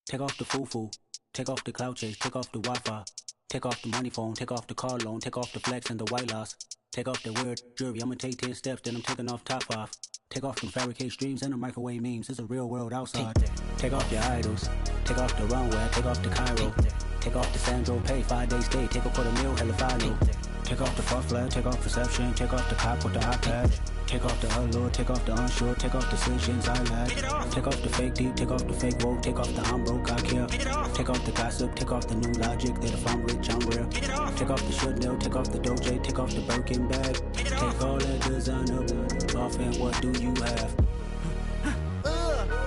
Take off the foo-foo, take off the cloud chase, take off the Wi-Fi, take off the money phone, take off the car loan, take off the flex and the white loss. Take off the weird jewelry, I'ma take 10 steps, then I'm taking off top 5. Take off them fabricated streams and the microwave memes, it's a real world outside. Take off your idols, take off the runway, take off the Cairo. Take off the Sandro pay, 5-day stay, take a $250,000 hella final. Take off the far flag, take off perception, take off the cop with the iPad. Take off the allure, take off the unsure, take off the decisions I lack. Take off the fake deep, take off the fake woke, take off the I'm broke, I care. Take off the gossip, take off the new logic that if I'm rich, I'm real. Take off the Chanel, take off the Doja, take off the Birkin bag. Take all that designer off and what do you have?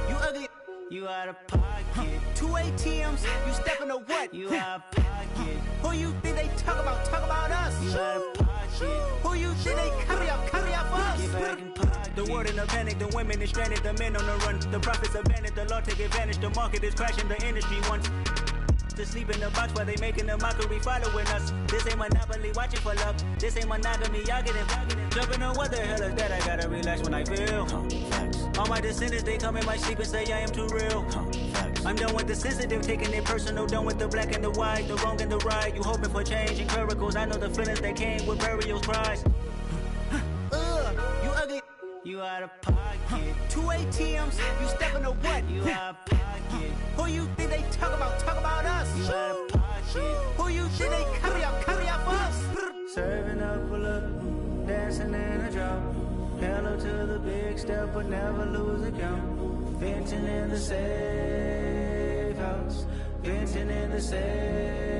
You ugly. You out of pocket. 2 ATMs, you stepping to what? You out of pocket. Who you think they talk about? Talk about us. You out of pocket. Who you think they carry up us? Get back in pocket. The world in a panic, the women is stranded, the men on the run. The profits abandoned, the law take advantage. The market is crashing, the industry wants to sleep in the box while they making a mockery following us. This ain't Monopoly, watching for love. This ain't monogamy, y'all getting jumping on what the hell is that? I gotta relax when I feel. All my descendants, they come in my sleep and say I am too real. I'm done with the sensitive, taking it personal. Done with the black and the white, the wrong and the right. You hoping for change and miracles. I know the feelings that came with burials, cries. You ugly. You out of pocket. 2 ATMs, you stepping to what? You out of pocket. Who you think they talk about? Talk about us. You out of pocket. Who you think they carry up us? Serving up a look, dancing in a drop. Hello to the big step, but never lose a count. Venting in the safe house. Venting in the safe.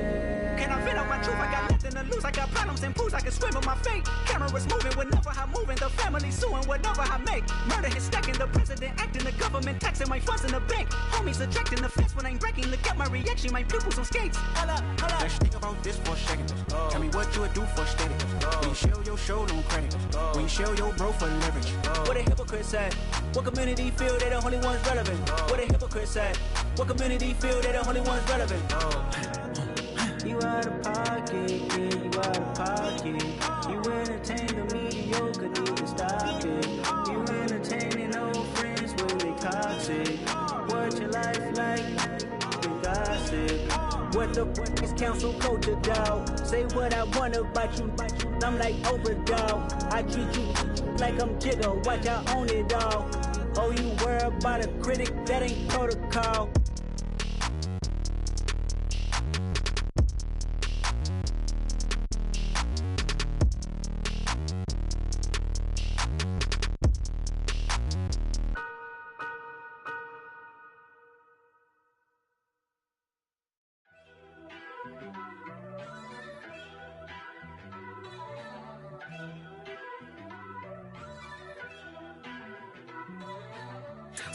Can I vent out my truth? I got nothing to lose. I got problems and pools. I can swim with my fate. Cameras moving whenever I'm moving. The family suing whatever I make. Murder is stacking. The president acting. The government taxing my funds in the bank. Homies ejecting the fence when I'm breaking. Look at my reaction. My pupils on skates. Hold up. Let's think about this for a second. Tell me what you would do for steady. When you show your show, no credit. When you show your bro for leverage. What a hypocrite said. What community feel they the only ones relevant? What a hypocrite said. What community feel they the only ones relevant? You out of pocket, yeah, you out of pocket. You entertain the mediocre, need to stop it. You entertaining old friends when they toxic. What your life like? Been gossip. What the fuck is council culture, dog? Say what I want about you. I'm like overdog. I treat you like I'm Jigga. Watch I own it all. Oh, you worry about a critic? That ain't protocol.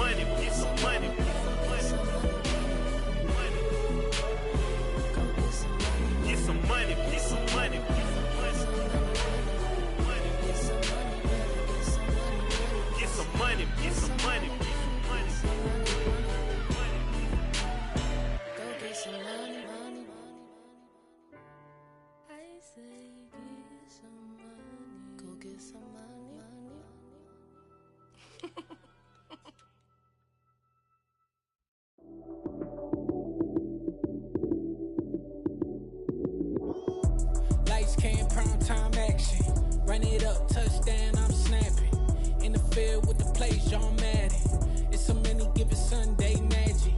money, get some money, get some money. Get some money, get some money, get some money. Get some money, get some money, get some money. Go get some money, money. I say get some money. Go get some money, money. Lights came, prime time action. Run it up, touchdown, I'm snapping. In the field with the plays, John Madden. It's so many, give it Sunday magic.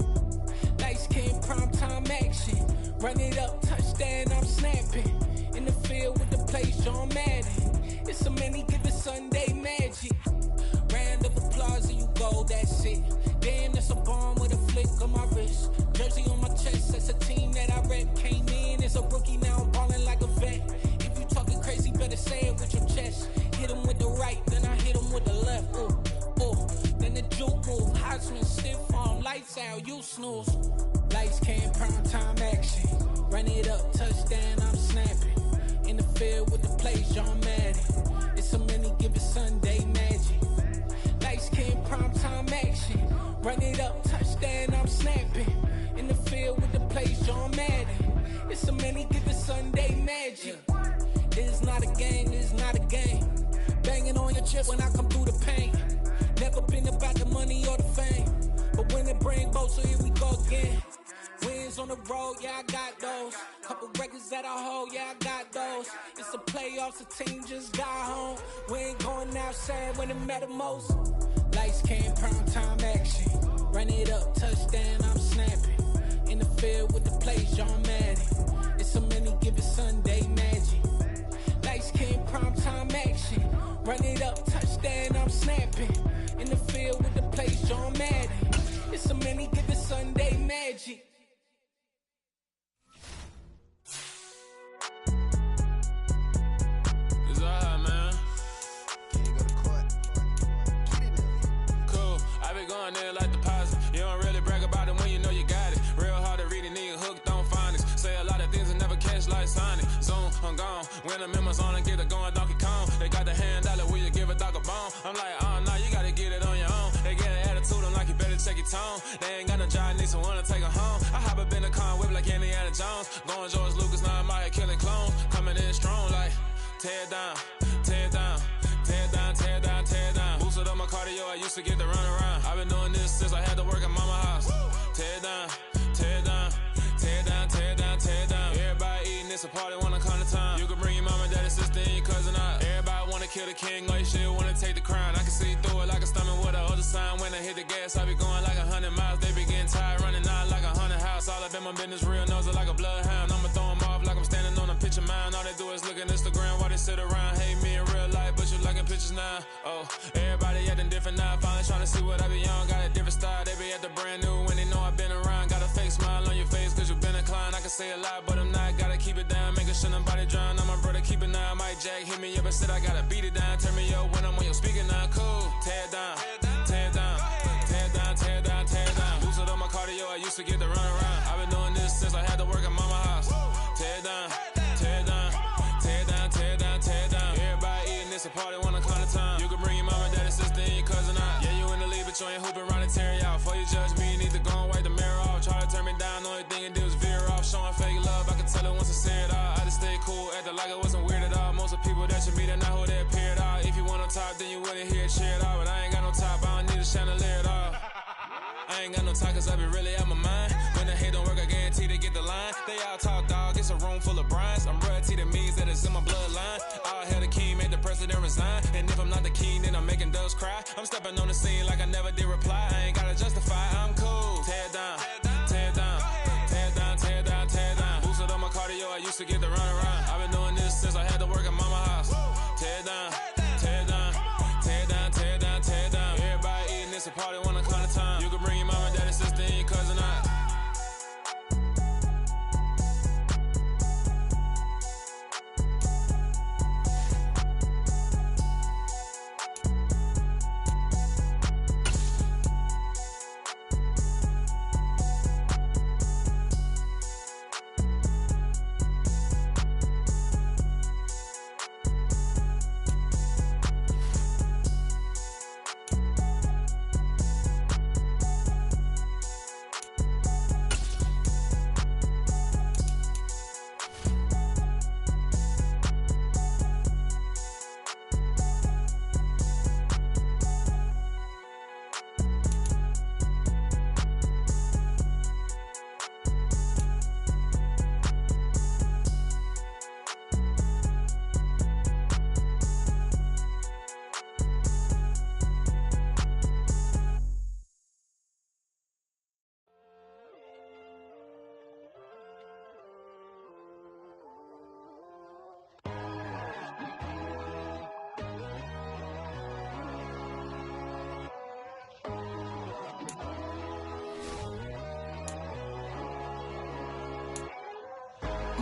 Lights came, prime time action. Run it up, touchdown, I'm snapping. In the field with the plays, John Madden. It's so many, give it Sunday magic. Round of applause and you go, that's it. Damn, that's a bomb with a flick on my wrist. Jersey on my chest, that's a team that I rep. Came in as a rookie, now I'm ballin' like a vet. If you talking crazy, better say it with your chest. Hit him with the right, then I hit him with the left. Ooh, ooh, then the juke move. Heisman stiff arm, lights out, you snooze. Lights came, prime time action. Run it up, touchdown, I'm snapping. In the field with the plays, John Madden. It's so many, give it Sunday magic. Lights came, prime time action. Run it up, touchdown, I'm snapping. In the field with the plays, John Madden. It's so many, give it Sunday magic. This is not a game, this is not a game. Banging on your chest when I come through the pain. Never been about the money or the fame. But when it bring both, so here we go again. Wins on the road, yeah, I got those. Couple records that I hold, yeah, I got those. It's the playoffs, the team just got home. We ain't going outside when it matter most. Lights came, prime time action. Run it up, touchdown, I'm snapping. In the field with the plays, John Madden. It's so many, give it Sunday magic. Lights came, prime time action. Run it up, touchdown, I'm snapping. In the field with the plays, John Madden. It's so many, give it Sunday magic. It's alright, man. Can you go to court? Get it. Cool. I been going there like deposit. You don't really brag about it when you know you got it. Real hard to read a nigga hooked on phonics. Say a lot of things and never catch like Sonic. Zoom, I'm gone. When I'm in my zone and get it going Donkey Kong. They got the $100, will you give a dog a bone? I'm like, oh no, you gotta get it on your own. They get an attitude, I'm like, you better check your tone. They ain't got no job, need someone to take her home. I hop up in the car, whip like Indiana Jones. Going George Lucas, now I'm out here killing clones. Coming in strong like, tear down, tear down, tear down, tear down, tear down. Boosted up my cardio, I used to get to run around. I've been doing this since I had to work at mama house. Tear down, tear down, tear down, tear down, tear down. Everybody eating, it's a party, wanna come to time. You can bring your mama, daddy, sister, and your cousin out. Everybody wanna kill the king, or you shit wanna take the crown. I can see through it like a stomach with a other sign. When I hit the gas, I be going like 100 miles. They be getting tired, running out like 100 house. All up in my business, real nose it like a bloodhound. I'ma throw 'em off like I'm standing on a picture mound. All they do is look at Instagram while they sit around. Hate me in real life, but you liking pictures now. Oh, everybody acting different now. Finally trying to see what I be on. Got a different style, they be at the brand new when they know I've been around. Got a fake smile on your face, cause you been inclined. I can say a lot, but I'm not. Gotta keep it down, making sure nobody drown. I'm my brother, keep it now. Mike Jack hit me up and said I gotta beat it down. Turn me up when I'm on your speaker now. Cool, tear down, tear down, tear down, tear down, tear down. Boosted up my cardio, I used to get to run around. I've been doing this since I had to work at mama house. Tear down, tear down, tear down, tear down, tear down. Everybody eating, it's a party, wanna come to time. You can bring your mama, daddy, sister, and your cousin out. Yeah, you in the league, but you ain't hooping around and tear you out. Before you judge me, you need to go and wipe the mirror off. Try to turn me down, only thing it do is veer off. Showing fake love, I can tell it once I see it all. I just stay cool, acting like it wasn't weird at all. Most of the people that you meet are not who they appear at all. If you want on top, then you wouldn't hear it cheer at all. But I ain't got no top, I don't need a chandelier at all. I ain't got no talk, cause I be really out my mind. When the hate don't work, I guarantee they get the line. They all talk, dog, it's a room full of brines. I'm royalty, that means that it's in my bloodline. All hell the king, made the president resign. And if I'm not the king, then I'm making doves cry. I'm stepping on the scene like I never did reply. I ain't gotta justify, I'm cool. Tear down, tear down, tear down, tear down, tear down. Boosted up my cardio, I used to get to run around. I've been doing this since I had to work at mama house. Tear down, tear down, tear down, tear down, tear down. Everybody eating, it's a party, wanna come to time. You can bring your mama, daddy, sister, and your cousin out.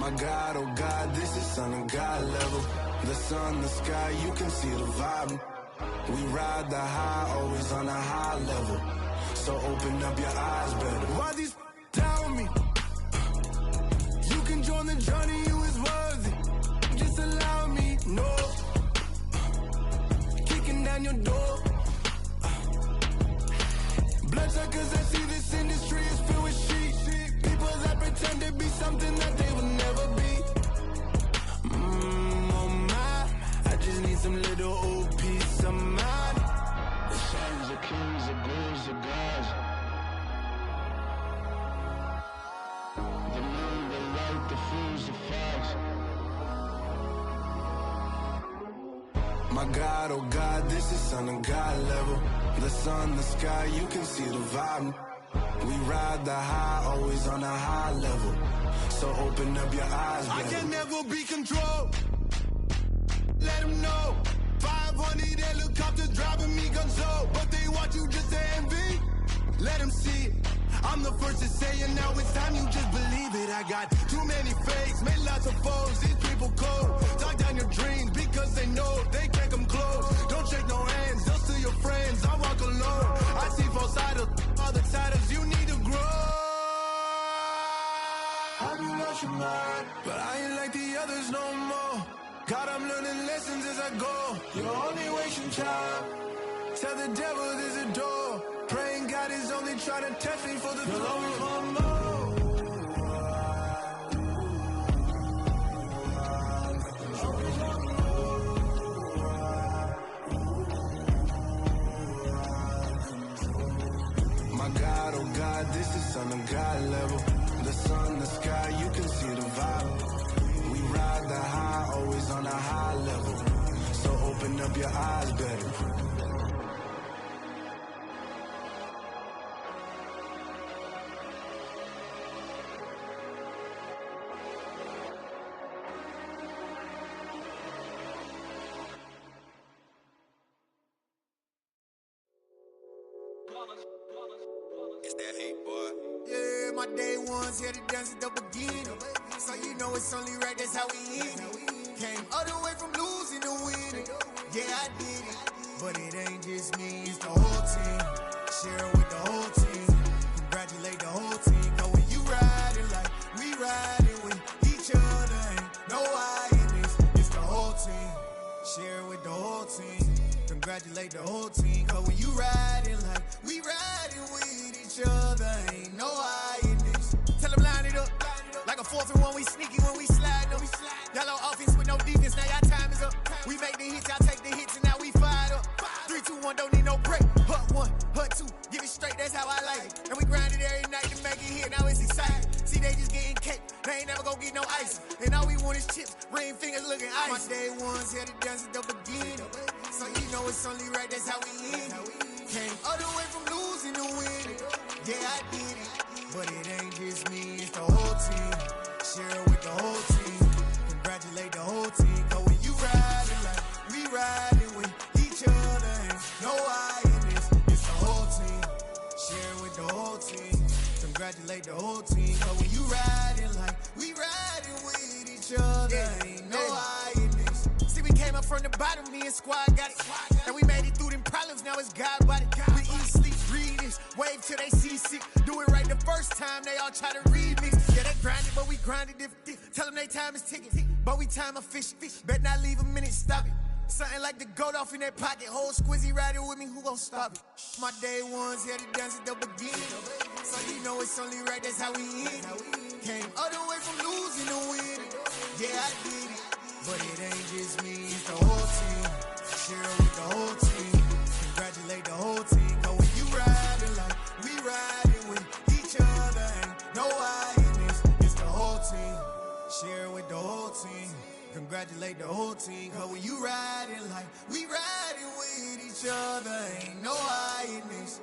My God, oh God, this is Son of God level. The sun, the sky, you can see the vibe. We ride the high, always on a high level. So open up your eyes better. Why these tell me? You can join the journey, you is worthy. Just allow me, no. Kicking down your door. Bloodsuckers, I see this industry is filled with sheep. People that pretend to be something that they will never be. Oh my, I just need some little old peace of mind. The sons of kings, the ghouls, the gods. The moon, the light, the fools, the fox. My God, oh God, this is Son of God level. The sun, the sky, you can see the vibe. We ride the high, always on a high level. So open up your eyes, baby. I can never be controlled. Let them know. 500 helicopters driving me gonzo. But they want you just to envy. Let them see it. I'm the first to say it, now it's time you just believe it. I got too many fakes, made lots of foes. These people cold. Talk down your dreams because they know they can't come close. Don't shake no hands, just to your friends. I walk alone. I see both sides, other titles. You need to grow. Have you lost your mind? But I ain't like the others no more. God, I'm learning lessons as I go. You're only wasting time. Tell the devil there's a door. Praying God is only trying to test me for the throne. My God, oh God, this is Son of God level. The sun, the sky, you can see the vibe. We ride the high, always on a high level. So open up your eyes better. It's that hate, boy. Yeah, my day ones here to dance at the beginning. So you know it's only right, that's how we end it. Came all the way from losing to winning. Yeah, I did it. But it ain't just me, it's the whole team. Share it with the whole team. Congratulate the whole team. Cause when you riding like we riding with each other, ain't no I in this. It's the whole team. Share it with the whole team. Congratulate the whole team. Cause when you riding like we riding with each other, ain't no I in this. Tell them line it up. Like a 4th and 1, we sneaky when we slide them. Yellow offense with no defense, now y'all time is up. We make the hits, y'all take the hits, and now we fired up. 3, 2, 1, don't need no break. Hut 1, hut 2, give it straight, that's how I like it. And we grind it every night to make it here, now it's exciting. See, they just getting cake, they ain't never gonna get no ice. And all we want is chips, ring fingers looking ice. My day ones here to dance at the beginning. So you know it's only right, that's how we end it. Came all the way from losing to winning. Yeah, I did it. But it ain't just me, it's the whole team. Share it with the whole team. Congratulate the whole team. Cause when you riding like we riding with each other, ain't no I in this. It's the whole team. Share it with the whole team. Congratulate the whole team. Cause when you riding like we riding with each other, ain't no I in this. See, we came up from the bottom, me and squad got it. And we made it through them problems, now it's God body. We eat, sleep, breathe this, wave till they see sick. Do it right the first time, they all try to remix. Yeah, they grinded, but we grinded different. Tell them they time is ticking, but we time a fish. Bet not leave a minute, stop it. Something like the goat off in their pocket. Whole squizzy riding with me, who gon' stop it? My day ones here to dance at the beginning. So you know it's only right, that's how we end it. Came all the way from losing to winning. Yeah, I did it. But it ain't just me, it's the whole team. Share it with the whole team. Congratulate the whole team. Cause when you riding like we riding with each other, ain't no I in this. It's the whole team. Share it with the whole team. Congratulate the whole team. Cause when you riding like we riding with each other, ain't no I in this.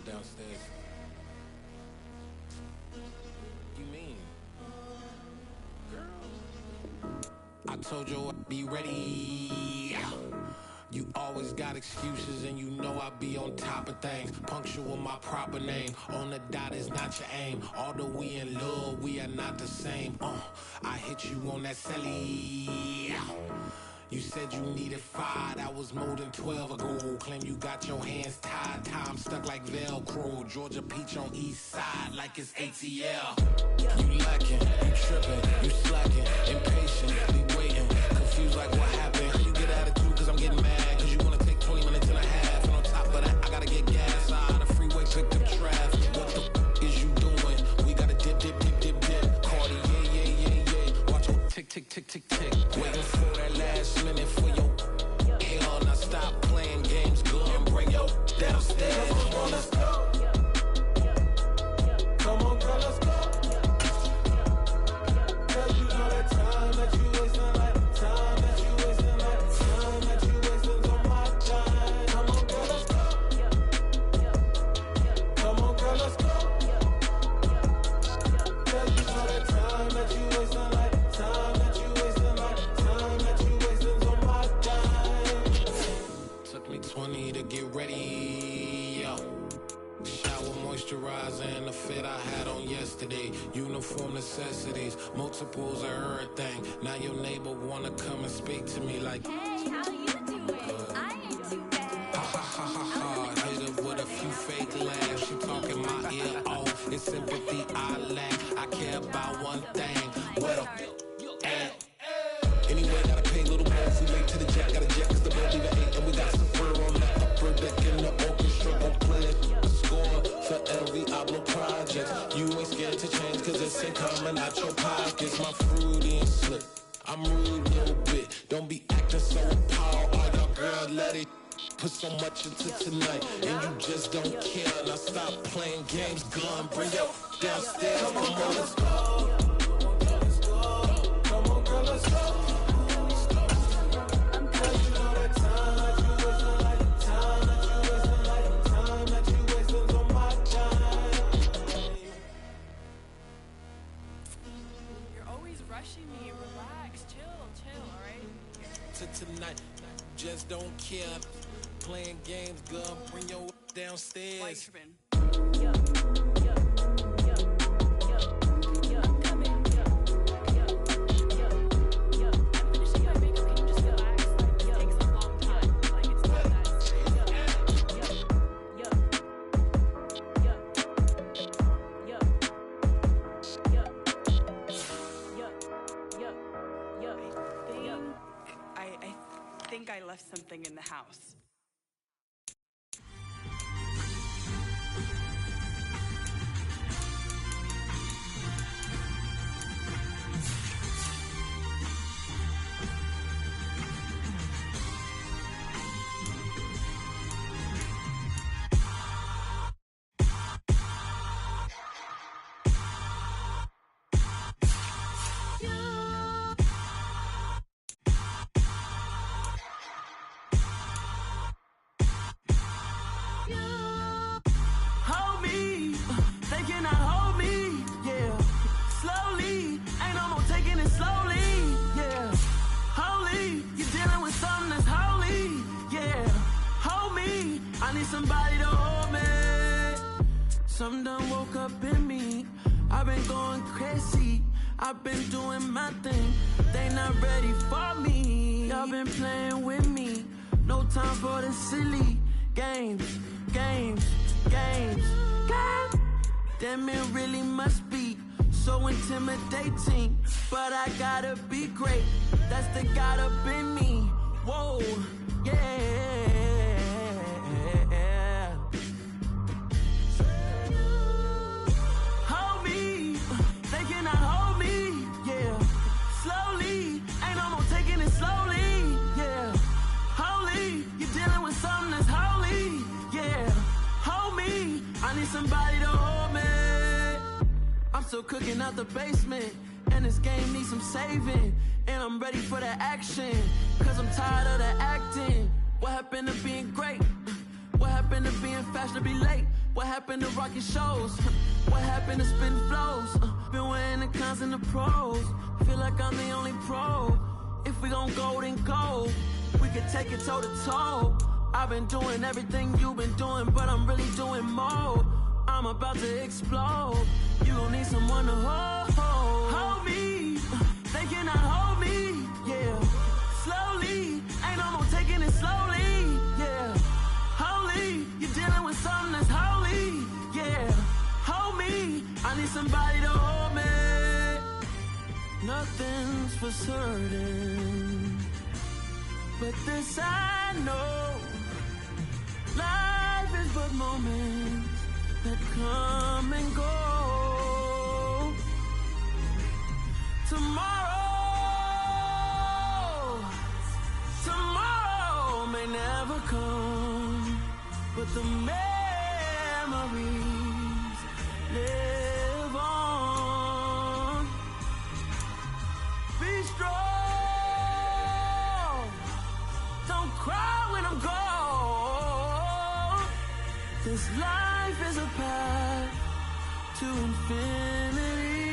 downstairs. You mean? Girl, I told you I'd be ready. You always got excuses and you know I be on top of things. Punctual my proper name. On the dot is not your aim. Although we in love, we are not the same. I hit you on that celly. You said you needed 5, that was more than 12 ago. Claim you got your hands tied, time stuck like Velcro. Georgia peach on east side like it's ATL. You lacking, you tripping, you slacking, impatient, be waiting, confused like what happened. How you get attitude cause I'm getting mad, cause you wanna take 20 minutes and a half. And on top of that, I gotta get gas out of the freeway, pick up traffic. What the is you doing? We gotta dip, dip, dip, dip, dip. Cardi, yeah. Watch your tick, tick, tick, tick, tick. Waiting for that last minute for your hell. Now stop playing games, go and bring your downstairs. Come on, let's go. Come on, girl, let's go. Cause you know that time that you wasting, like time that you wasting, like time that you wasting on my time. Come on, girl, let's go. Come on, girl, let's go. Cause you know that time that you wasting, like time that you wasting, like time that you wasting on my time. Took me 20 to get ready, yo. Shower, moisturizer, and the fit I had on yesterday. Uniform necessities, multiples of everything. Now your neighbor wanna come and speak to me like, hey, how you doing? I ain't too bad. Ha ha ha ha ha. Hit her with a few fake laughs. She talking my ear off. It's sympathy I lack. I care about one thing. What up? Anyway, gotta pay a little more if we late to the jet. Got a jet cause the boat leave at 8. And we got some fur on the upper deck in the orchestra. Gon' play a score for every Oblo project. You ain't scared to change cause it's ain't coming out your pockets. My fruity and slip. I'm rude a little bit. Don't be acting so appalled. All y'all girl, let it put so much into tonight. And you just don't care. Now stop playing games. Gun, bring your downstairs. Come on, girl, let's go. Come on, girl, let's go. Rushing me, relax, chill, alright? To tonight, just don't care. Playing games, girl, bring your downstairs. I think I left something in the house. Somebody to hold me. Something done woke up in me. I've been going crazy. I've been doing my thing. They not ready for me. Y'all been playing with me. No time for the silly games. Damn, it really must be so intimidating. But I gotta be great. That's the God up in me. Whoa, yeah. Somebody to hold me. I'm still cooking out the basement, and this game needs some saving. And I'm ready for the action, cause I'm tired of the acting. What happened to being great? What happened to being fashionably late? What happened to rocking shows? What happened to spitting flows? Been weighing the cons and the pros. Feel like I'm the only pro. If we gon' go, then go. We can take it toe to toe. I've been doing everything you've been doing, but I'm really doing more. I'm about to explode. You gon' need someone to hold me. They cannot hold me, yeah. Slowly, ain't no more taking it slowly, yeah. Holy, you're dealing with something that's holy, yeah. Hold me, I need somebody to hold me. Nothing's for certain, but this I know. Life is but moments that come and go. Tomorrow may never come, but the memories live on. Be strong, don't cry when I'm gone. This life is a path to infinity.